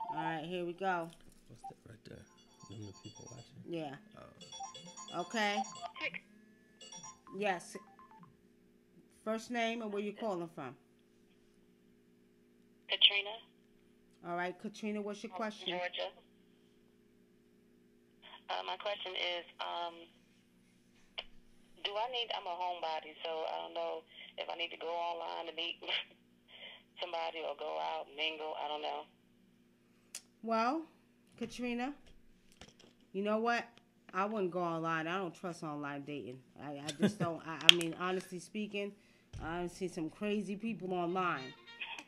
All right, here we go. What's that right there? Them the people watching? Yeah. Okay. Yes. First name and where you calling from? Katrina. All right, Katrina, what's your question? Georgia. My question is, I'm a homebody, so I don't know if I need to go online to meet somebody or go out, mingle, I don't know. Well, Katrina, you know what? I wouldn't go online. I don't trust online dating. I just don't. I mean, honestly speaking, I see some crazy people online.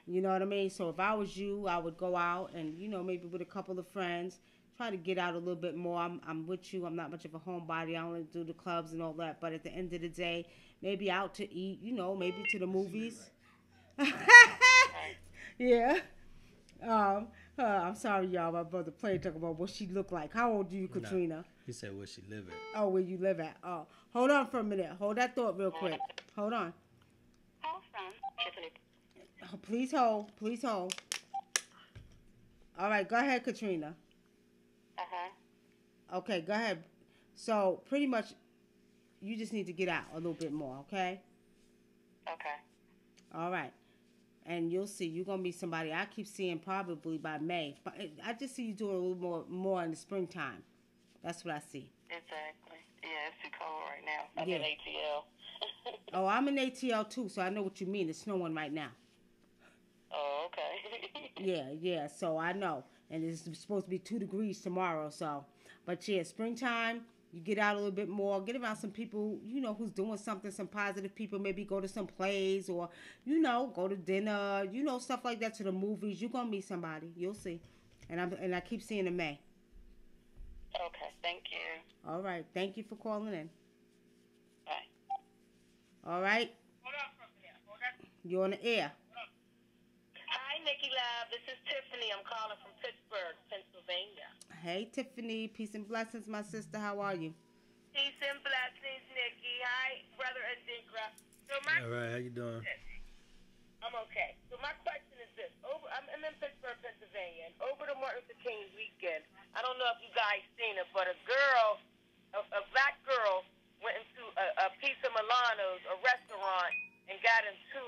You know what I mean? So if I was you, I would go out and, maybe with a couple of friends, try to get out a little bit more. I'm with you. I'm not much of a homebody. I only do the clubs and all that. But at the end of the day, maybe out to eat, maybe to the movies. Yeah. I'm sorry, y'all. My brother played talking about what she looked like. How old are you, Katrina? No, he said where she live at. Oh, where you live at. Oh, hold on for a minute. Hold that thought real quick. Hold on. Oh, please hold. Please hold. All right, go ahead, Katrina. Okay, go ahead. So, pretty much, you just need to get out a little bit more, okay? Okay. All right. And you'll see. You're going to meet somebody. I keep seeing probably by May. But I just see you doing a little more in the springtime. That's what I see. Exactly. Yeah, it's too cold right now. I'm in ATL. Oh, I'm in ATL too, so I know what you mean. It's snowing right now. Oh, okay. Yeah. So I know. And it's supposed to be 2 degrees tomorrow, so. But yeah, springtime, you get out a little bit more. Get around some people, who's doing something, some positive people. Maybe go to some plays or, go to dinner, stuff like that, to the movies. You're going to meet somebody. You'll see. And I keep seeing in May. Okay, thank you. All right. Thank you for calling in. Bye. All right. You're on the air. Hi, Nikki Love. This is Tiffany. I'm calling from Pittsburgh, Pennsylvania. Hey, Tiffany. Peace and blessings, my sister. How are you? Peace and blessings, Nikki. Hi, brother Adingra. All right, how you doing? I'm okay. So my question is this. I'm in Pittsburgh, Pennsylvania, and over the Martin Luther King weekend, I don't know if you guys seen it, but a black girl went into a Pizza Milano's, a restaurant, and got into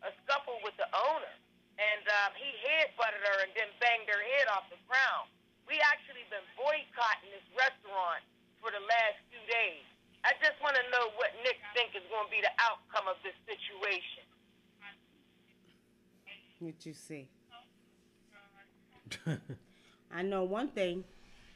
a scuffle with the owner. And he head-butted her and then banged her head off the ground. We actually been boycotting this restaurant for the last few days. I just want to know what Nick think is going to be the outcome of this situation. What you see? I know one thing.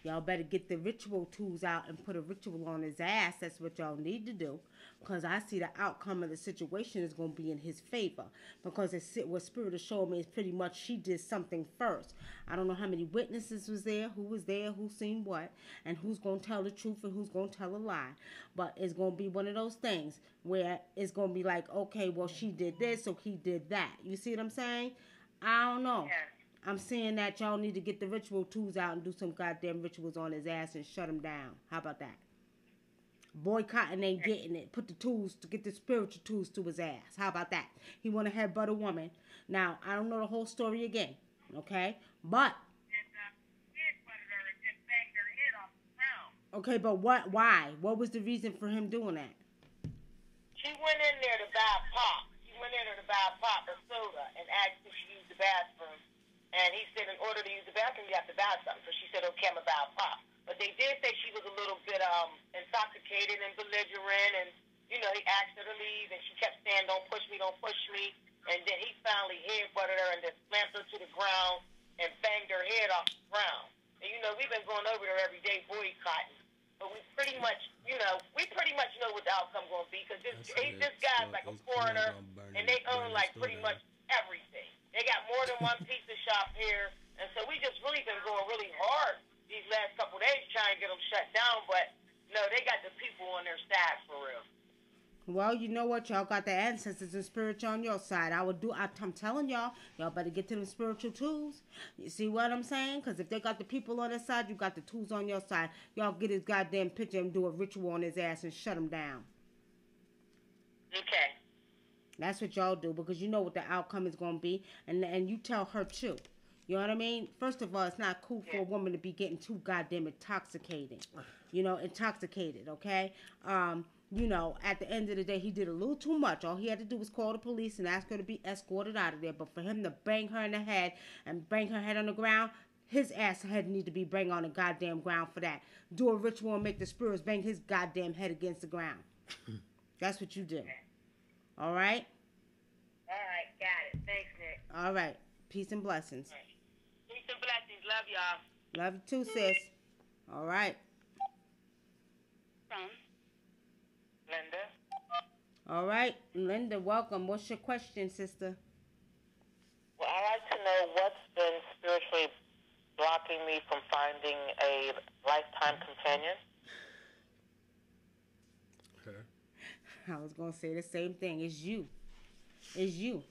Y'all better get the ritual tools out and put a ritual on his ass. That's what y'all need to do. Because I see the outcome of the situation is going to be in his favor. Because what Spirit is showing me is pretty much she did something first. I don't know how many witnesses was there, who seen what, and who's going to tell the truth and who's going to tell a lie. But it's going to be one of those things where it's going to be like, okay, well, she did this, so he did that. You see what I'm saying? I don't know. Yeah. I'm saying that y'all need to get the ritual tools out and do some goddamn rituals on his ass and shut him down. How about that? Boycotting ain't getting it. Put the tools to get the spiritual tools to his ass. How about that? He want to headbutt a woman. Now, I don't know the whole story again, okay? But okay, but why? What was the reason for him doing that? She went in there to buy pop. She went in there to buy pop or soda and asked if she used the bathroom. And he said, in order to use the bathroom, you have to buy something. So she said, okay, I'm about pop. But they did say she was a little bit intoxicated and belligerent. And, he asked her to leave. And she kept saying, don't push me, don't push me. And then he finally head-butted her and then slammed her to the ground and banged her head off the ground. And, we've been going over there every day boycotting. But we pretty much know what the outcome going to be. Because this guy's like a foreigner. And they own, like, pretty much everything. They got more than one pizza shop here, and so we just really been going really hard these last couple of days trying to get them shut down, but no, they got the people on their side for real. Well, you know what? Y'all got the ancestors and spirits on your side. I'm telling y'all better get to them spiritual tools. You see what I'm saying? Because if they got the people on their side, you got the tools on your side. Y'all get his goddamn picture and do a ritual on his ass and shut him down. Okay. That's what y'all do, because you know what the outcome is going to be, and you tell her too. You know what I mean? First of all, it's not cool for a woman to be getting too goddamn intoxicated. Okay? At the end of the day, he did a little too much. All he had to do was call the police and ask her to be escorted out of there. But for him to bang her in the head and bang her head on the ground, his ass head need to be bang on the goddamn ground for that. Do a ritual and make the spirits bang his goddamn head against the ground. That's what you do. All right? All right, got it. Thanks, Nick. All right. Peace and blessings. Right. Peace and blessings. Love y'all. Love you too, sis. All right. Linda. All right, Linda, welcome. What's your question, sister? Well, I'd like to know what's been spiritually blocking me from finding a lifetime companion. Okay. I was going to say the same thing. It's you. It's you.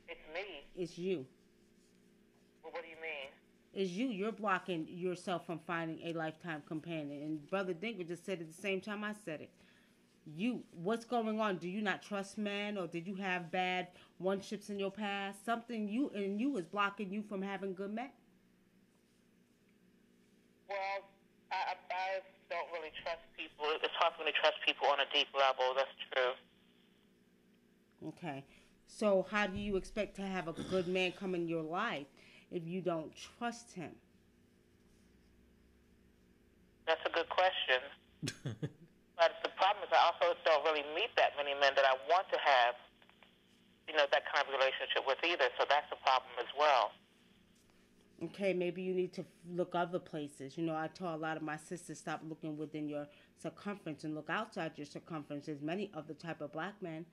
It's me. It's you. Well, what do you mean? It's you. You're blocking yourself from finding a lifetime companion. And Brother Dinker just said it the same time I said it. You, what's going on? Do you not trust men, or did you have bad one-ships in your past? Something you is blocking you from having good men. Well, I don't really trust people. It's hard for me to trust people on a deep level. That's true. Okay. So how do you expect to have a good man come in your life if you don't trust him? That's a good question. But the problem is I also don't really meet that many men that I want to have, that kind of relationship with either. So that's a problem as well. Okay, maybe you need to look other places. I tell a lot of my sisters, stop looking within your circumference and look outside your circumference. There's many other type of black men.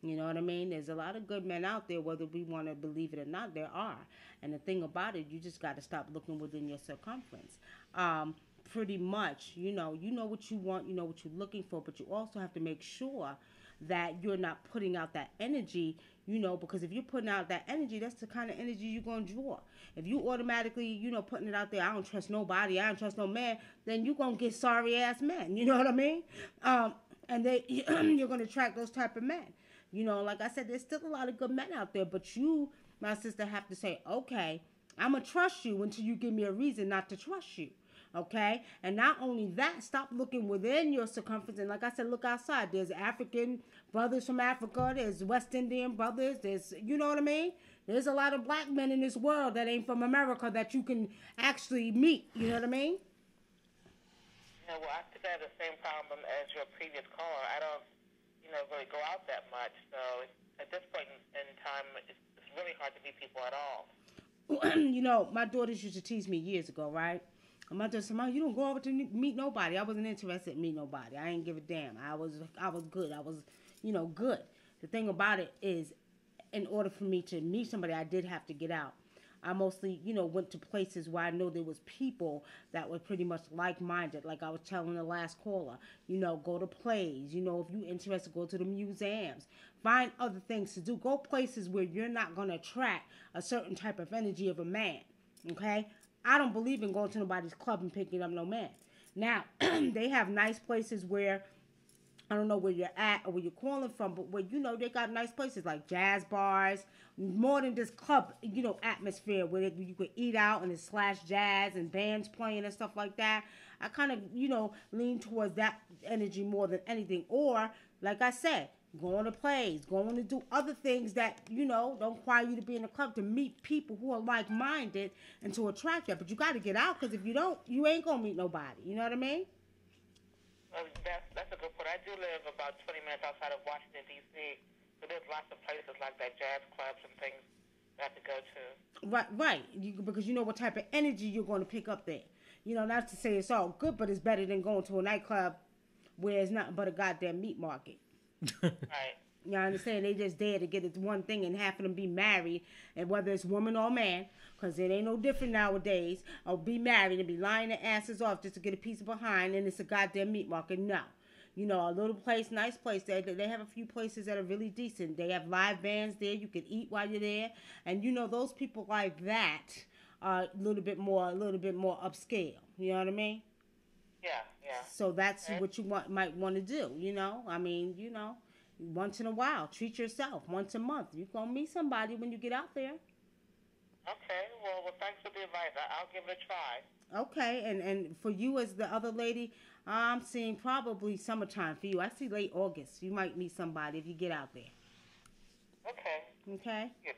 You know what I mean? There's a lot of good men out there, whether we want to believe it or not, there are. And the thing about it, you just got to stop looking within your circumference. Pretty much, you know what you want, you know what you're looking for, but you also have to make sure that you're not putting out that energy, because if you're putting out that energy, that's the kind of energy you're going to draw. If you automatically, putting it out there, I don't trust nobody, I don't trust no man, then you're going to get sorry-ass men, you know what I mean? And you're going to attract those type of men. Like I said, there's still a lot of good men out there, but you, my sister, have to say, okay, I'm going to trust you until you give me a reason not to trust you. Okay? And not only that, stop looking within your circumference. And like I said, look outside. There's African brothers from Africa. There's West Indian brothers. There's, you know what I mean? There's a lot of black men in this world that ain't from America that you can actually meet. You know what I mean? Yeah, well, I think I have the same problem as your previous caller. I don't, really go out that much. So at this point in time, it's really hard to meet people at all. My daughters used to tease me years ago, right? And my daughter said, "Mom, you don't go over to meet nobody." I wasn't interested in meet nobody. I didn't give a damn. I was good. I was, good. The thing about it is, in order for me to meet somebody, I did have to get out. I mostly, went to places where I know there was people that were pretty much like-minded. Like I was telling the last caller, go to plays. If you're interested, go to the museums. Find other things to do. Go places where you're not going to attract a certain type of energy of a man, okay? I don't believe in going to nobody's club and picking up no man. Now, they have nice places where, I don't know where you're at or where you're calling from, but where, they got nice places like jazz bars, more than this club, atmosphere where you could eat out and it's slash jazz and bands playing and stuff like that. I kind of, lean towards that energy more than anything. Or, like I said, going to plays, going to do other things that, don't require you to be in a club, to meet people who are like-minded and to attract that. But you got to get out, because if you don't, you ain't going to meet nobody. You know what I mean? Well, that's a good point. I do live about 20 minutes outside of Washington, D.C., so there's lots of places like that, jazz clubs and things that I have to go to. Right. Because you know what type of energy you're going to pick up there. Not to say it's all good, but it's better than going to a nightclub where it's nothing but a goddamn meat market. Right. You understand? They just there to get it one thing, and half of them be married, and whether it's woman or man, because it ain't no different nowadays, or be married and be lying their asses off just to get a piece of behind, and it's a goddamn meat market. No. A little place, nice place. They have a few places that are really decent. They have live bands there. You can eat while you're there. And, those people like that are a little bit more upscale. You know what I mean? Yeah. So that's what you might want to do, once in a while, treat yourself. Once a month, you're going to meet somebody when you get out there. Okay, well, thanks for the advice. I'll give it a try. Okay, and for you as the other lady, I'm seeing probably summertime for you. I see late August. You might meet somebody if you get out there. Okay? Yeah.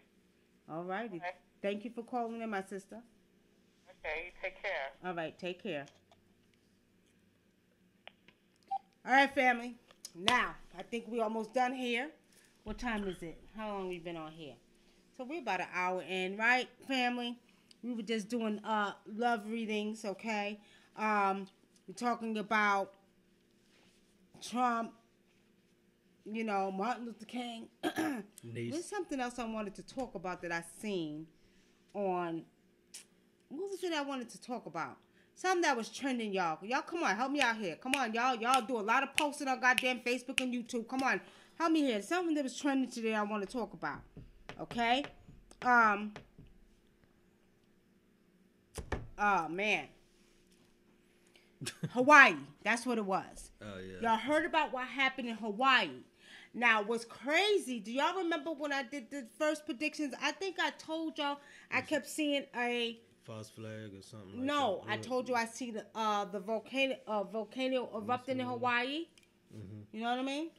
All righty. Okay. Thank you for calling in, my sister. Okay, you take care. All right, take care. All right, family. Now, I think we're almost done here. What time is it? How long we been on here? So we're about an hour in, right, family? we were just doing love readings, okay? We're talking about Trump, you know, Martin Luther King. There's something else I wanted to talk about that I seen on, what was it I wanted to talk about? Something that was trending, y'all. Y'all, come on, help me out here. Come on, y'all. Y'all do a lot of posting on goddamn Facebook and YouTube. Come on, help me here. Something that was trending today I want to talk about. Okay? Oh, man. Hawaii. That's what it was. Oh, yeah. Y'all heard about what happened in Hawaii. Now, what's crazy, do y'all remember when I did the first predictions? I think I told y'all I kept seeing a false flag or something like no, that. I told you I see the volcano erupting in Hawaii. Mm-hmm. You know what I mean?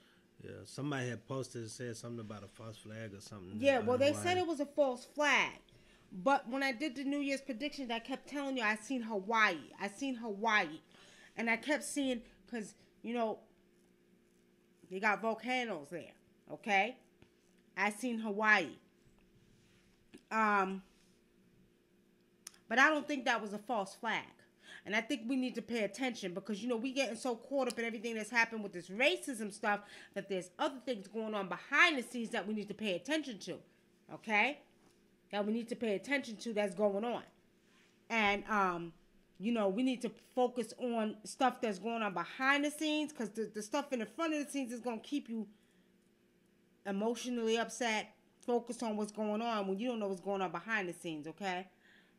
Yeah, somebody had posted and said something about a false flag or something. Yeah, well, they said it was a false flag. But when I did the New Year's predictions, I kept telling you I seen Hawaii. And I kept seeing, because, you know, they got volcanoes there, okay? I seen Hawaii. But I don't think that was a false flag. And I think we need to pay attention because, you know, we getting so caught up in everything that's happened with this racism stuff that there's other things going on behind the scenes that we need to pay attention to, okay? That we need to pay attention to that's going on. And, you know, we need to focus on stuff that's going on behind the scenes because the stuff in the front of the scenes is going to keep you emotionally upset, focused on what's going on when you don't know what's going on behind the scenes, okay?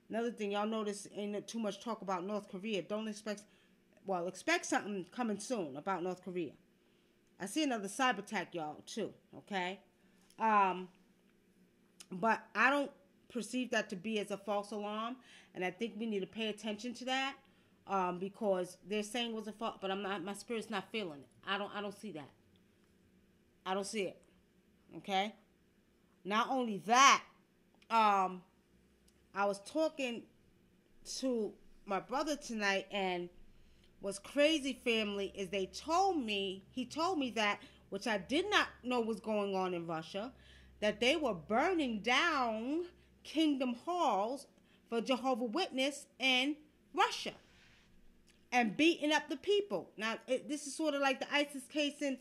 Another thing, y'all notice ain't too much talk about North Korea. Expect something coming soon about North Korea. I see another cyber attack, y'all, too, okay? But I don't perceive that to be as a false alarm, and I think we need to pay attention to that because they're saying it was a false, but my spirit's not feeling it. I don't see that. I don't see it, okay? Not only that, I was talking to my brother tonight, and what's crazy, family, is he told me that, which I did not know was going on in Russia, that they were burning down kingdom halls for Jehovah's Witness in Russia and beating up the people. Now, this is sort of like the ISIS case in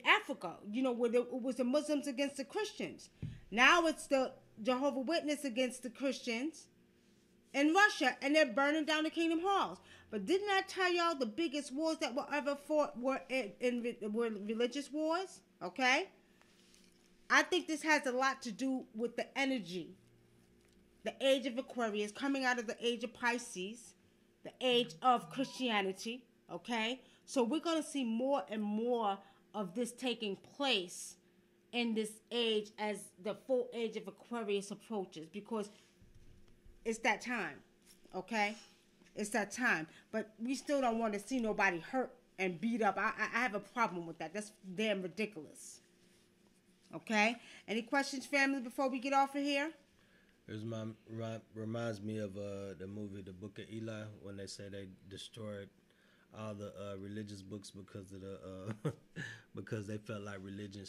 Africa, you know, where it was the Muslims against the Christians. Now it's the Jehovah's Witness against the Christians in Russia, and they're burning down the kingdom halls. But didn't I tell y'all the biggest wars that were ever fought were religious wars? Okay? I think this has a lot to do with the energy. The age of Aquarius, coming out of the age of Pisces, the age of Christianity, okay? So we're going to see more and more of this taking place in this age as the full age of Aquarius approaches because it's that time, okay? It's that time. But we still don't want to see nobody hurt and beat up. I have a problem with that. That's damn ridiculous. Okay? Any questions, family, before we get off of here? It reminds me of the movie The Book of Eli when they say they destroyed all the religious books because of the because they felt like religion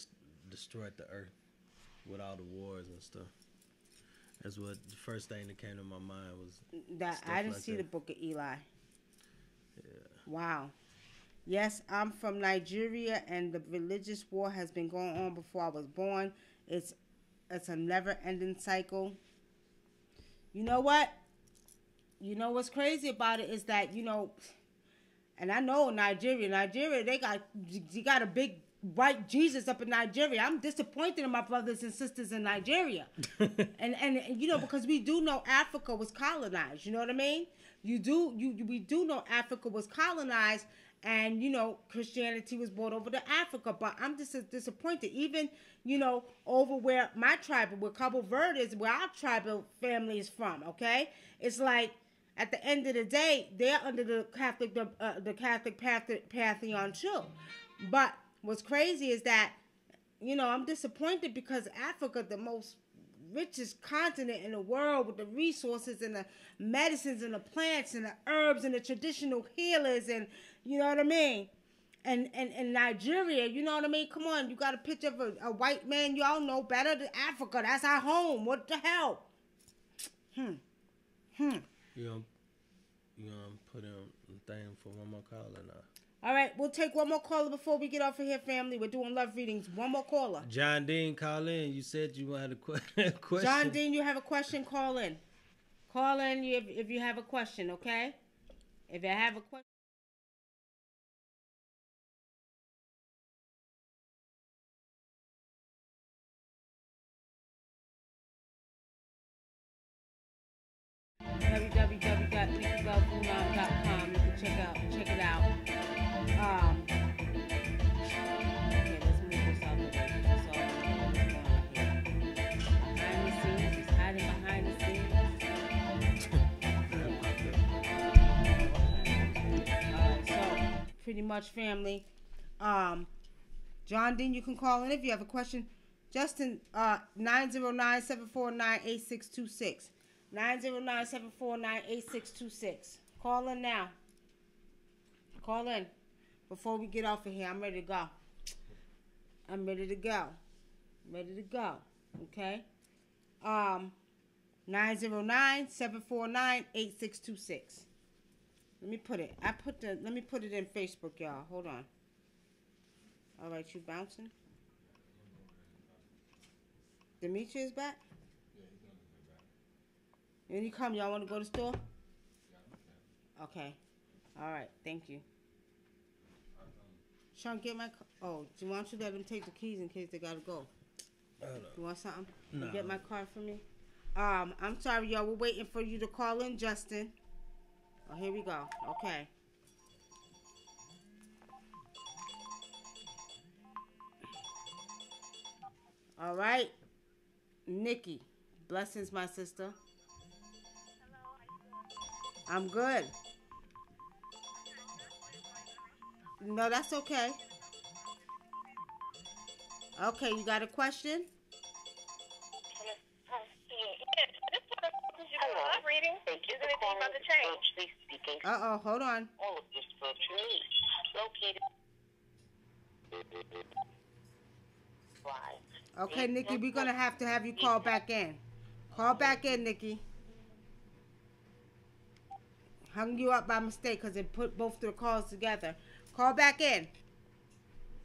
destroyed the earth with all the wars and stuff. That's what the first thing that came to my mind was that. I didn't see the Book of Eli. Yeah. Wow. Yes, I'm from Nigeria, and the religious war has been going on before I was born. It's a never-ending cycle. You know what? You know what's crazy about it is that, you know, and I know Nigeria, they got a big white Jesus up in Nigeria. I'm disappointed in my brothers and sisters in Nigeria. and you know, because we do know Africa was colonized, you know what I mean? We do know Africa was colonized, and, you know, Christianity was brought over to Africa. But I'm just disappointed. Even, you know, over where my tribe, where Cabo Verde is, where our tribal family is from, okay? It's like, at the end of the day, they're under the Catholic pantheon too. But what's crazy is that, you know, I'm disappointed because Africa, the most richest continent in the world with the resources and the medicines and the plants and the herbs and the traditional healers, and you know what I mean? And Nigeria, you know what I mean? Come on, you got a picture of a white man, y'all know better than Africa. That's our home. What the hell? You gonna put in a thing for one more call or not? All right, we'll take one more caller before we get off of here, family. We're doing love readings. One more caller. John Dean, call in. You said you had a question. John Dean, you have a question? Call in. Call in if you have a question, okay? If you have a question. www.nickyloveshow.com. You can check it out. Okay, let's move this out the way. This is all what's going on here. Behind the scenes, he's hiding behind the scenes. Alright, so pretty much, family. John Dean, you can call in if you have a question. Justin, 909-749-8626. 909-749-8626. Call in now. Call in. Before we get off of here, I'm ready to go. I'm ready to go. Ready to go. Okay? 909-749-8626. Let me put it. Let me put it in Facebook, y'all. Hold on. All right, you bouncing? Demetri is back? When you come, y'all want to go to the store? Okay. All right. Thank you. Sean, get my... Oh, do you want you to let them take the keys in case they got to go? You want something? No. You get my card for me? I'm sorry, y'all. We're waiting for you to call in, Justin. Oh, here we go. Okay. All right. Nikki. Blessings, my sister. I'm good. No, that's okay. Okay, you got a question? Reading. Is anything about to change? Uh-oh, hold on. All of this virtual needs located. Okay, Nikki, we're going to have you call back in. Call back in, Nikki. Hung you up by mistake because it put both the calls together. Call back in.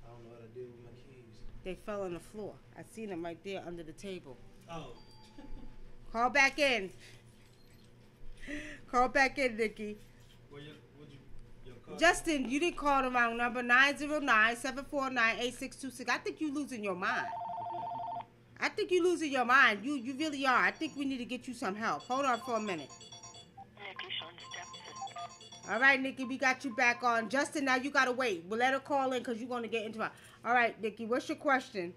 I don't know what I did with my keys. They fell on the floor. I seen them right there under the table. Oh. Call back in. Call back in, Nikki. Your call? Justin, you didn't call the wrong number. 909-749-8626. I think you losing your mind. I think you losing your mind. You really are. I think we need to get you some help. Hold on for a minute. All right, Nikki, we got you back on. Justin, now you got to wait. We'll let her call in because you're going to get into it. All right, Nikki, what's your question?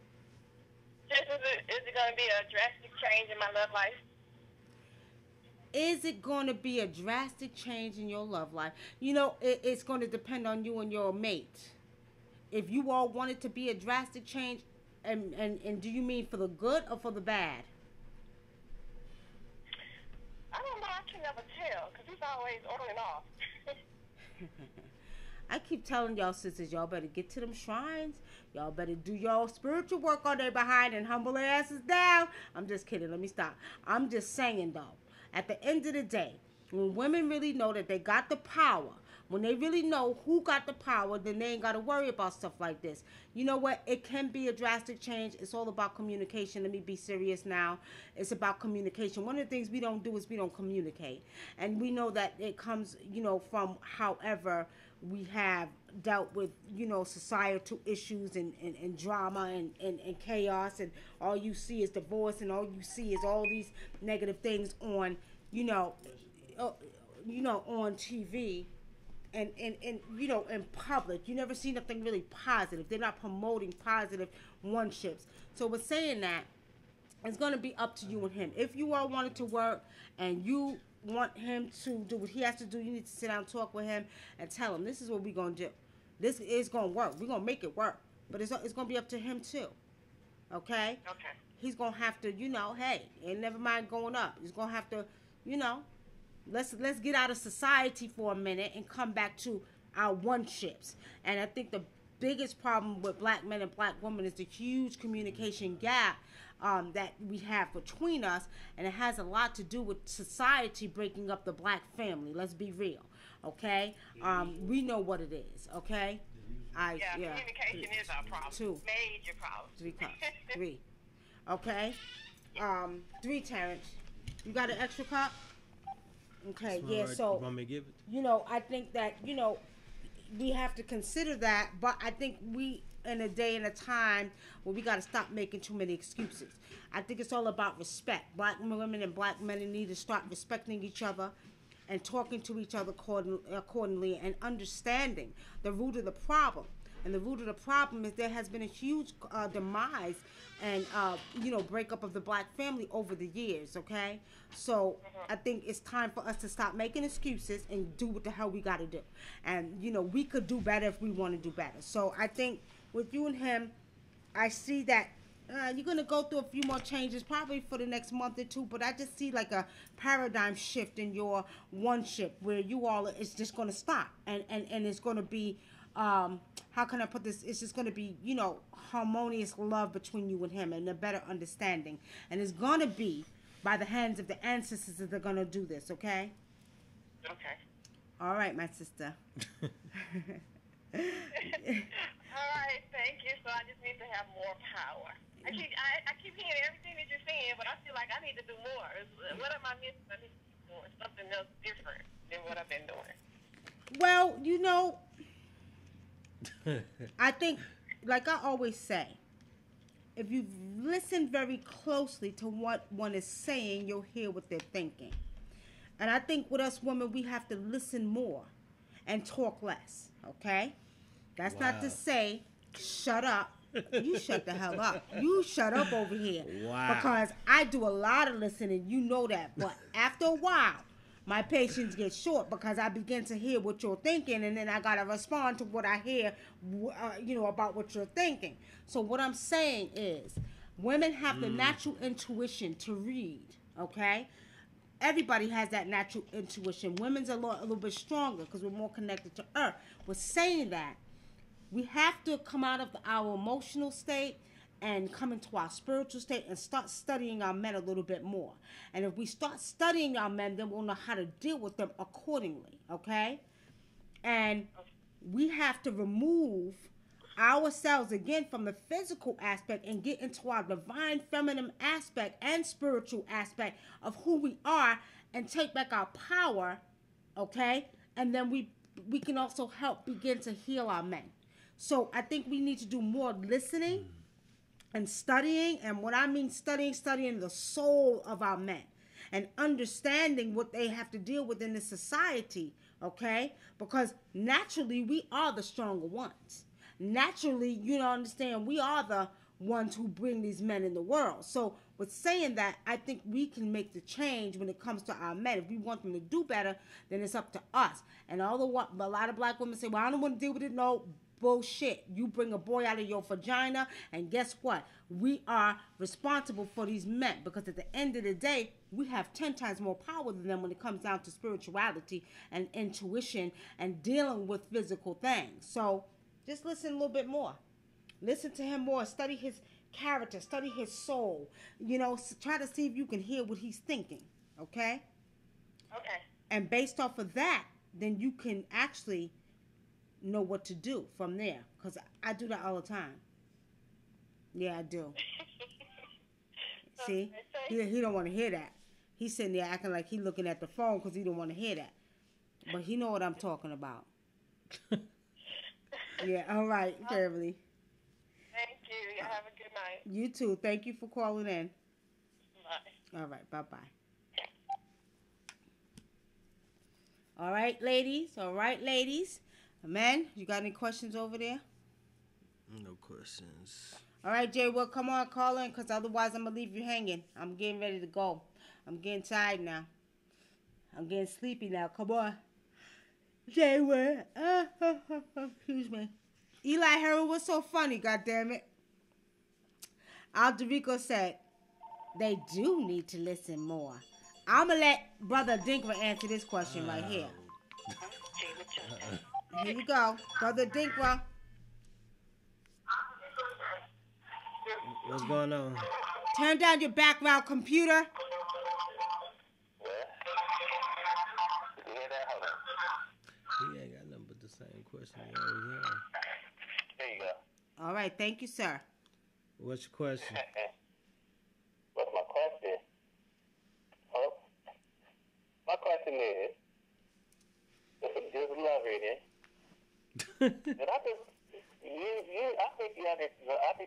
Is it going to be a drastic change in my love life? Is it going to be a drastic change in your love life? You know, it's going to depend on you and your mate. If you all want it to be a drastic change, and do you mean for the good or for the bad? I don't know. I can never tell because he's always on and off. I keep telling y'all sisters, y'all better get to them shrines. Y'all better do y'all spiritual work on their behind and humble their asses down. I'm just kidding. Let me stop. I'm just saying, though, at the end of the day, when women really know that they got the power, when they really know who got the power, then they ain't got to worry about stuff like this. You know what? It can be a drastic change. It's all about communication. Let me be serious now. It's about communication. One of the things we don't do is we don't communicate. And we know that it comes, you know, from however we have dealt with, you know, societal issues and drama and chaos. And all you see is divorce and all you see is all these negative things on, on TV. And you know, in public, you never see nothing really positive. They're not promoting positive one-ships. So we're saying that it's going to be up to you and him. If you all want it to work and you want him to do what he has to do, you need to sit down and talk with him and tell him, this is what we're going to do. This is going to work. We're going to make it work. But it's going to be up to him, too. Okay? Okay. He's going to have to, hey, and never mind going up. He's going to have to, let's get out of society for a minute and come back to our one-ships. And I think the biggest problem with black men and black women is the huge communication gap that we have between us, and it has a lot to do with society breaking up the black family. Let's be real, okay? We know what it is, okay? Communication is our problem. 2. Major problem. 3 cups. 3. Okay? 3, Terrence. You got an extra cup? Okay, Small yeah, right. so, You want me to give it? you know, I think that, you know, we have to consider that, but I think we, in a day and a time where we got to stop making too many excuses. I think it's all about respect. Black women and black men need to start respecting each other and talking to each other accordingly and understanding the root of the problem. And the root of the problem is there has been a huge demise and, you know, breakup of the black family over the years, okay? So I think it's time for us to stop making excuses and do what the hell we got to do. And, you know, we could do better if we want to do better. So I think with you and him, I see that you're going to go through a few more changes probably for the next month or 2, but I just see like a paradigm shift in your oneship where you all, it's just going to stop. And it's going to be, how can I put this? It's just going to be, you know, harmonious love between you and him and a better understanding. And it's going to be by the hands of the ancestors that they're going to do this, okay? Okay. All right, my sister. All right, thank you. So I just need to have more power. I keep hearing everything that you're saying, but I feel like I need to do more. What am I missing? I need to be doing something else different than what I've been doing. Well, you know, I think, like I always say, if you listen very closely to what one is saying, you'll hear what they're thinking. And I think with us women, we have to listen more and talk less, okay? That's not to say, shut up. You shut the hell up. You shut up over here. Wow. Because I do a lot of listening, you know that. But after a while, my patience gets short because I begin to hear what you're thinking, and then I got to respond to what I hear, you know, about what you're thinking. So what I'm saying is women have the natural intuition to read, okay? Everybody has that natural intuition. Women's a little bit stronger because we're more connected to earth. We're saying that we have to come out of our emotional state and come into our spiritual state and start studying our men a little bit more. And if we start studying our men, then we'll know how to deal with them accordingly, okay? And we have to remove ourselves again from the physical aspect and get into our divine feminine aspect and spiritual aspect of who we are and take back our power, okay? And then we can also help begin to heal our men. So I think we need to do more listening and studying. And what I mean studying the soul of our men and understanding what they have to deal with in this society, okay? Because naturally, we are the stronger ones. Naturally, you don't understand, we are the ones who bring these men in the world. So with saying that, I think we can make the change when it comes to our men. If we want them to do better, then it's up to us. And although a lot of black women say, well, I don't want to deal with it, no, bullshit. You bring a boy out of your vagina, and guess what? We are responsible for these men because at the end of the day, we have 10 times more power than them when it comes down to spirituality and intuition and dealing with physical things. So just listen a little bit more. Listen to him more. Study his character. Study his soul. You know, try to see if you can hear what he's thinking. Okay? Okay. And based off of that, then you can actually know what to do from there. Because I do that all the time. Yeah, I do. See? He don't want to hear that. He's sitting there acting like he's looking at the phone because he don't want to hear that. But he know what I'm talking about. Yeah, all right, Beverly. Thank you. You have a good night. You too. Thank you for calling in. Bye. All right, bye-bye. All right, ladies. All right, ladies. Men, you got any questions over there? No questions. All right, Jay, well, come on, call in, because otherwise I'm going to leave you hanging. I'm getting ready to go. I'm getting tired now. I'm getting sleepy now. Come on. Jay, what? Excuse me. Eli Herman, what's so funny, goddammit? Alderico said, they do need to listen more. I'm going to let Brother Dinkler answer this question right here. Here you go. Brother Dinkler. What's going on? Turn down your background computer. What? You hear that? Hold on. He ain't got nothing but the same question he always has. There you go. All right, thank you, sir. What's your question? What's my question? Oh, my question is, this is love reading. And I think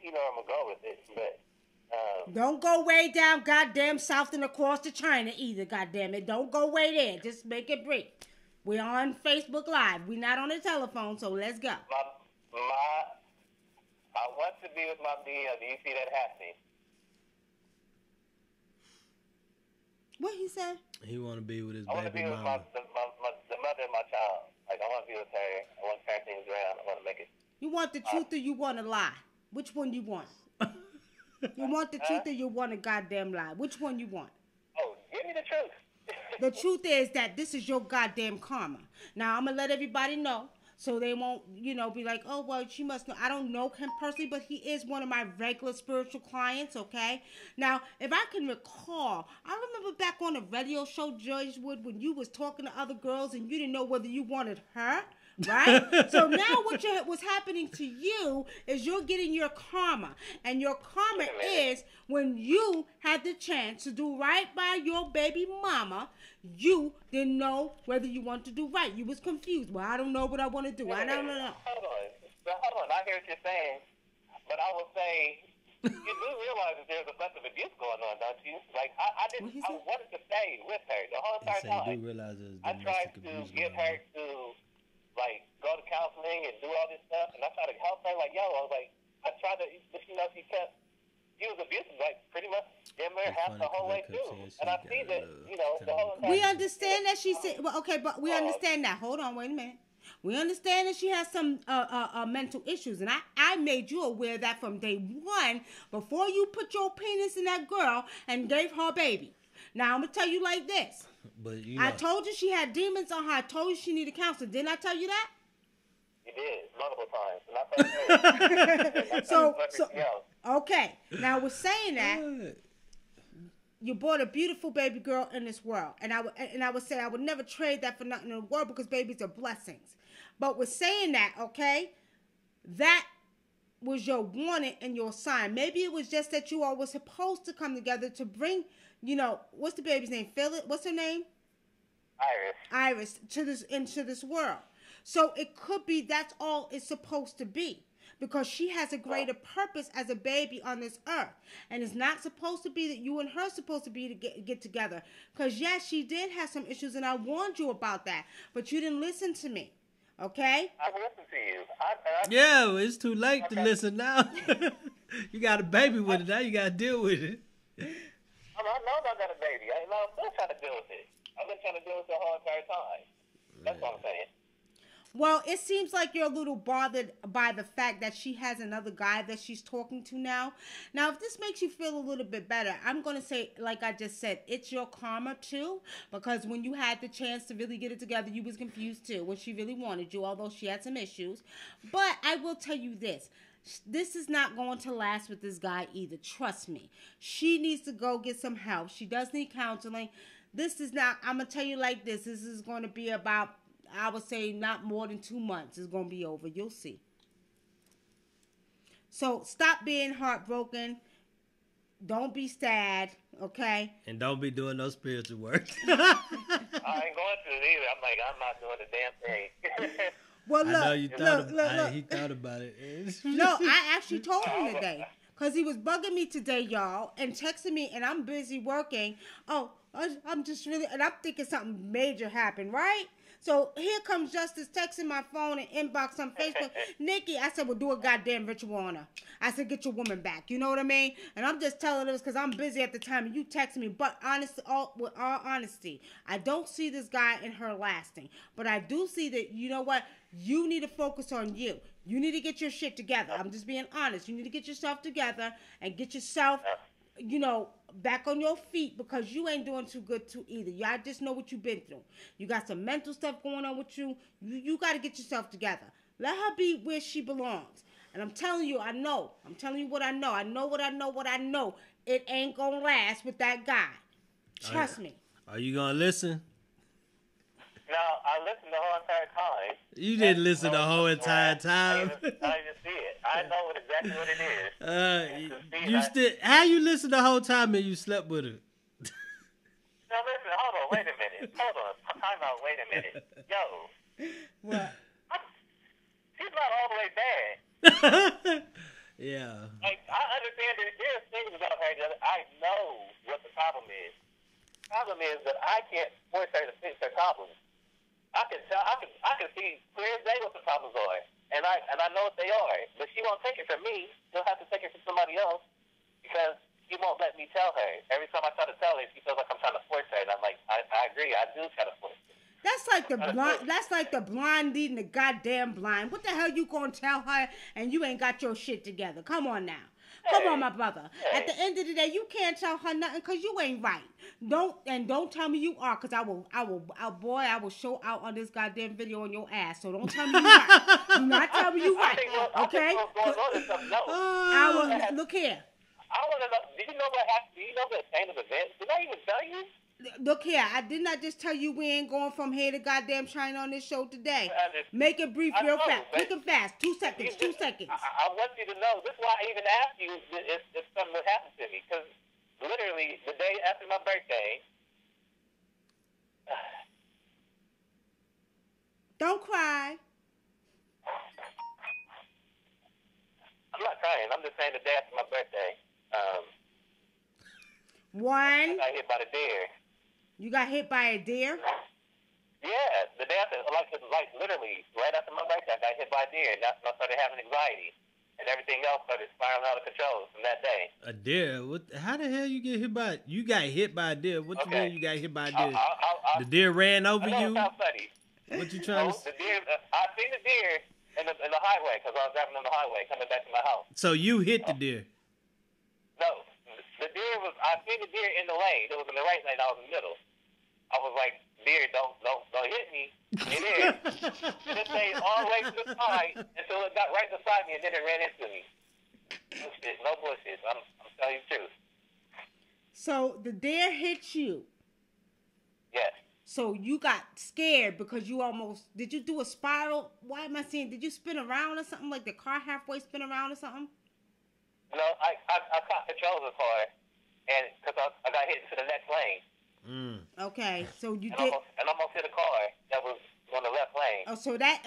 you know where I'm gonna go with this, but Don't go way down goddamn south and across to China either, goddamn it. Don't go way there. Just make it brief. We're on Facebook Live. We're not on the telephone, so let's go. I want to be with my BL. Do you see that happening? What he said? He want to be with his I want to baby be with mama. the mother of my child. Like, I want to be with her. I want to turn things around. I want to make it. You want the truth or you want a lie? Which one you want? You want the truth or you want a goddamn lie? Which one you want? Oh, give me the truth. The truth is that this is your goddamn karma. Now, I'm going to let everybody know so they won't, be like, oh, well, she must know. I don't know him personally, but he is one of my regular spiritual clients, okay? Now, if I can recall, I remember back on the radio show, Judge Wood, when you was talking to other girls and you didn't know whether you wanted her, right? So now what's happening to you is you're getting your karma. And your karma is when you had the chance to do right by your baby mama, you didn't know whether you want to do right. You was confused. Well, I don't know what I want to do. I don't know. Hold on. I hear what you're saying, but I will say, you do realize that there's a bunch of abuse going on, don't you? Like, I wanted to stay with her the whole entire time. You do realize there's I tried domestic to abuse get going her on. to, like, go to counseling and do all this stuff, and I tried to help her. Like, I was like, I tried to, she was abusive, like, pretty much damn near half the whole way through. And I see that, the whole entire We understand that she said, well, okay, but we understand that. Hold on, wait a minute. We understand that she has some mental issues, and I made you aware of that from day one before you put your penis in that girl and gave her a baby. Now, I'm going to tell you like this. But I told you she had demons on her. I told you she needed counseling. Didn't I tell you that? You did, multiple times. And I So, okay. Now, with saying that, you brought a beautiful baby girl in this world. And I would say I would never trade that for nothing in the world because babies are blessings. But with saying that, okay, that was your warning and your sign. Maybe it was just that you all were supposed to come together to bring, what's the baby's name? Phyllis? What's her name? Iris into this world. So it could be that's all it's supposed to be. Because she has a greater purpose as a baby on this earth. And it's not supposed to be that you and her are supposed to be to get together. Because, yes, she did have some issues, and I warned you about that. But you didn't listen to me. Okay? I listened to you. Yeah, it's too late to listen now. You got a baby with it. Now you got to deal with it. I know I got a baby. I'm still trying to deal with it. I've been trying to deal with it the whole entire time. That's what I'm saying. Well, it seems like you're a little bothered by the fact that she has another guy that she's talking to now. Now, if this makes you feel a little bit better, I'm going to say, like I just said, it's your karma too. Because when you had the chance to really get it together, you was confused too when she really wanted you, although she had some issues. But I will tell you this. This is not going to last with this guy either. Trust me. She needs to go get some help. She does need counseling. This is not, I'm going to tell you like this. This is going to be about, I would say, not more than 2 months. It's going to be over. You'll see. So stop being heartbroken. Don't be sad, okay? And don't be doing no spiritual work. I ain't going to it either. I'm not doing a damn thing. Well, look, I know you thought look. he thought about it. No, I actually told him today. Because he was bugging me today, y'all, and texting me, and I'm busy working. Oh, I'm just really, and I'm thinking something major happened, right? So here comes Justice texting my phone and inbox on Facebook. Nikki, I said, well, do a goddamn ritual on her. I said, get your woman back. You know what I mean? And I'm just telling this because I'm busy at the time and you text me. But with all honesty, I don't see this guy and her lasting. But I do see that, you know what? You need to focus on you. You need to get your shit together. I'm just being honest. You need to get yourself together and get yourself, back on your feet because you ain't doing too good too either. Y'all just know what you've been through. You got some mental stuff going on with you. You got to get yourself together. Let her be where she belongs. And I'm telling you, I know. I'm telling you what I know. I know what I know, what I know. It ain't gonna last with that guy. Trust me. Are you gonna listen? No, I listened the whole entire time. You didn't listen the whole entire time. I didn't see it. I know exactly what it is. You still? How you listen the whole time and you slept with her? Now listen, hold on, wait a minute. Hold on. Time out, wait a minute. Yo. What? She's not all the way bad. Yeah. Like, I understand that there's things about her that I know what the problem is. The problem is that I can't force her to fix her problems. I can tell, I can see clear as day what the problems are, and I know what they are. But she won't take it from me. She'll have to take it from somebody else because she won't let me tell her. Every time I try to tell her, she feels like I'm trying to force her, and I'm like, I agree, I do try to force her. That's like the blind. That's like the blind leading the goddamn blind. What the hell you gonna tell her and you ain't got your shit together? Come on now. Come on, my brother. At the end of the day, you can't tell her nothing because you ain't right. Don't tell me you are, because I will show out on this goddamn video on your ass. So don't tell me you right. Do not tell me you right. Okay? I will look here. I want to know. Do you know what happened? Do you know the chain of events? Did I even tell you? Look here, I did not just tell you we ain't going from here to goddamn China on this show today. Make it brief, real fast. Quick and fast. 2 seconds. 2 seconds. I want you to know. This is why I even asked you if something would happen to me. Because literally, the day after my birthday... Don't cry. I'm not crying. I'm just saying the day after my birthday. One. I got hit by the deer. You got hit by a deer? Yeah, the day after, like literally, right after my birthday, I got hit by a deer, and that's when I started having anxiety, and everything else started spiraling out of control from that day. A deer? What? How the hell you get hit by? You got hit by a deer? What you mean you got hit by a deer? The deer ran over you? What you trying to? The deer. I seen the deer in the highway because I was driving on the highway coming back to my house. So you hit the deer? No, the deer was. I seen the deer in the lane. It was in the right lane. I was in the middle. I was like, deer, don't hit me. It is. And it stayed all the way to the side until it got right beside me, and then it ran into me. No bullshit. I'm telling you the truth. So the deer hit you. Yes. So you got scared because you almost, did you do a spiral? Why am I saying, did you spin around or something? Like the car halfway spin around or something? No, I caught control of the car, and because I got hit into the next lane. Okay, so you and did. Almost hit a car that was on the left lane. Oh, so that,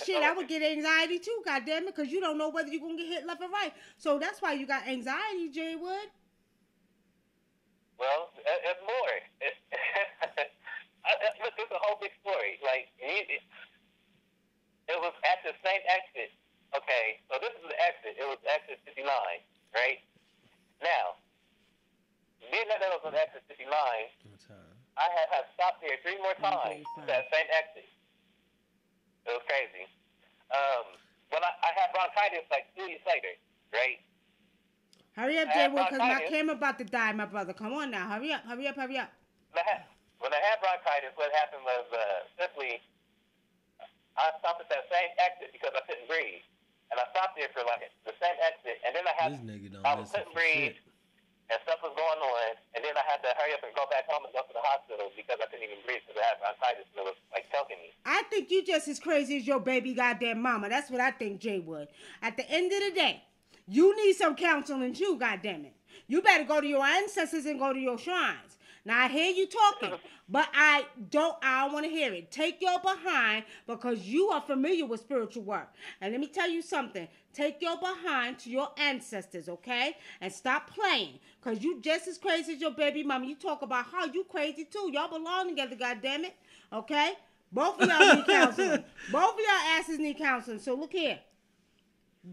shit, I would get anxiety too, goddamn it, because you don't know whether you're going to get hit left or right. So that's why you got anxiety, Jay Wood. Well, it's more. Look, it's a whole big story. Like, it was at the same exit. Okay, so this is the exit. It was exit 59, right? Now, being that was on exit 59, I had stopped here 3 more times at that same exit. It was crazy. When I had bronchitis like 2 weeks later, right? Hurry up, Jay Wood, because my camera about to die, my brother. Come on now. Hurry up, hurry up, hurry up. When I had bronchitis, what happened was simply I stopped at that same exit because I couldn't breathe. And I stopped there for like the same exit, and then I couldn't breathe, and stuff was going on, and then I had to hurry up and go back home and go to the hospital because I couldn't even breathe because I had bronchitis and it was like choking me. I think you just as crazy as your baby goddamn mama. That's what I think, Jay Wood. At the end of the day, you need some counseling too, goddamn it. You better go to your ancestors and go to your shrines. Now, I hear you talking, but I don't want to hear it. Take your behind because you are familiar with spiritual work. And let me tell you something. Take your behind to your ancestors, okay? And stop playing because you just as crazy as your baby mama. You talk about how you crazy too. Y'all belong together, goddammit, okay? Both of y'all need counseling. Both of y'all asses need counseling. So look here.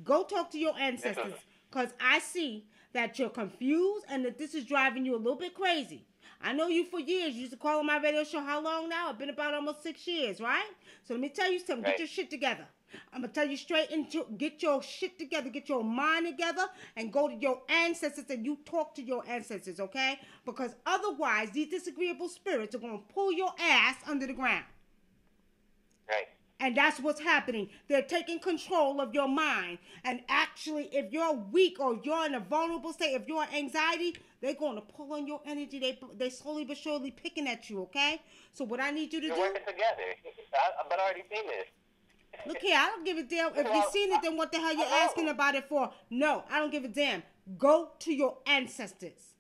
Go talk to your ancestors because I see that you're confused and that this is driving you a little bit crazy. I know you for years. You used to call on my radio show. How long now? It's been about almost 6 years, right? So let me tell you something. Get your shit together. I'm going to tell you straight into get your shit together. Get your mind together and go to your ancestors and you talk to your ancestors, okay? Because otherwise, these disagreeable spirits are going to pull your ass under the ground. Right. And that's what's happening. They're taking control of your mind. And actually, if you're weak or you're in a vulnerable state, if you're anxiety, they're going to pull on your energy. They slowly but surely picking at you, okay? So what I need you to do... We're working together. But I already seen this. Look here, I don't give a damn. If you've seen it, then what the hell you asking about it for? No, I don't give a damn. Go to your ancestors.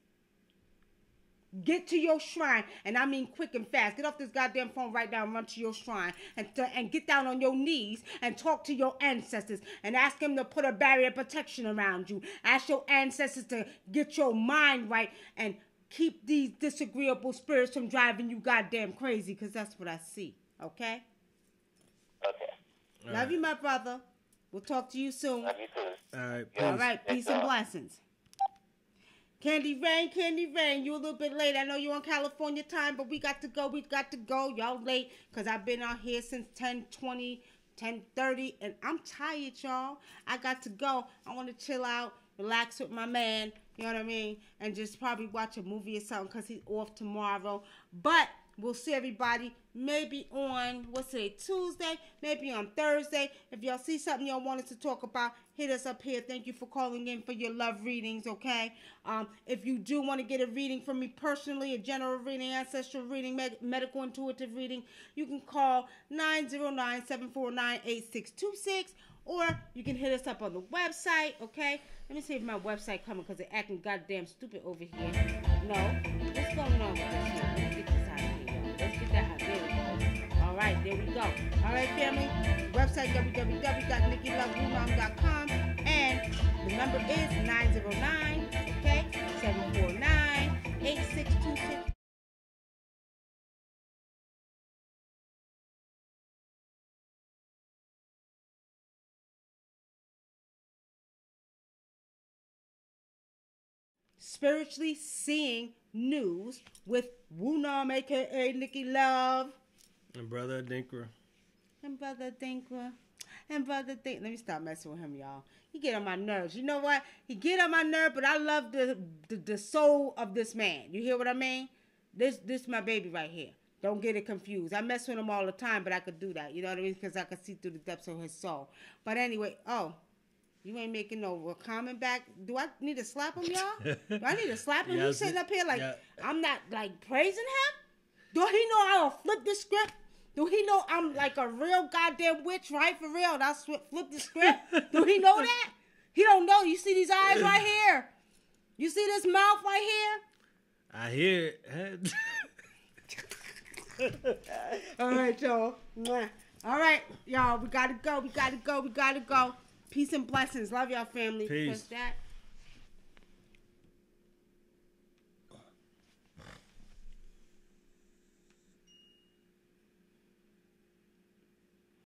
Get to your shrine, and I mean quick and fast. Get off this goddamn phone right now and run to your shrine and get down on your knees and talk to your ancestors and ask them to put a barrier of protection around you. Ask your ancestors to get your mind right and keep these disagreeable spirits from driving you goddamn crazy, because that's what I see, okay? Okay. Love you, my brother. We'll talk to you soon. Love you too. All right. All right, peace and blessings. Candy Rain, you a little bit late. I know you're on California time, but we got to go. Y'all late, because I've been out here since 10:20, 10:30, and I'm tired, y'all. I got to go. I want to chill out, relax with my man, you know what I mean, and just probably watch a movie or something, because he's off tomorrow. But we'll see everybody maybe on, what's today, Tuesday, maybe on Thursday. If y'all see something y'all want us to talk about, hit us up here. Thank you for calling in for your love readings, okay? If you do want to get a reading from me personally, a general reading, ancestral reading, medical intuitive reading, you can call 909-749-8626, or you can hit us up on the website, okay? Let me see if my website coming, because they're acting goddamn stupid over here. No. What's going on with this here? Let me get this out of here, y'all. Let's get that out. There we go. All right, there we go. All right, family. Website www.NICKYLOVESHOW.com, and the number is 909, okay, 749-8626. Spiritually Seeing News with Woonam, a.k.a. Nikki Love. And Brother Dinkra. And Brother Dinkra. Let me stop messing with him, y'all. He get on my nerves. You know what? He get on my nerve, but I love the soul of this man. You hear what I mean? This my baby right here. Don't get it confused. I mess with him all the time, but I could do that. You know what I mean? Because I could see through the depths of his soul. But anyway, you ain't making no comment back. Do I need to slap him, y'all? Do I need to slap him? He's sitting up here like, I'm not, like, praising him? Do he know I'll flip the script? Do he know I'm like a real goddamn witch, right? For real, and I'll flip the script? Do he know that? He don't know. You see these eyes right here? You see this mouth right here? I hear it. All right, y'all. All right, y'all. We gotta go. Peace and blessings. Love y'all, family. Peace. Push that.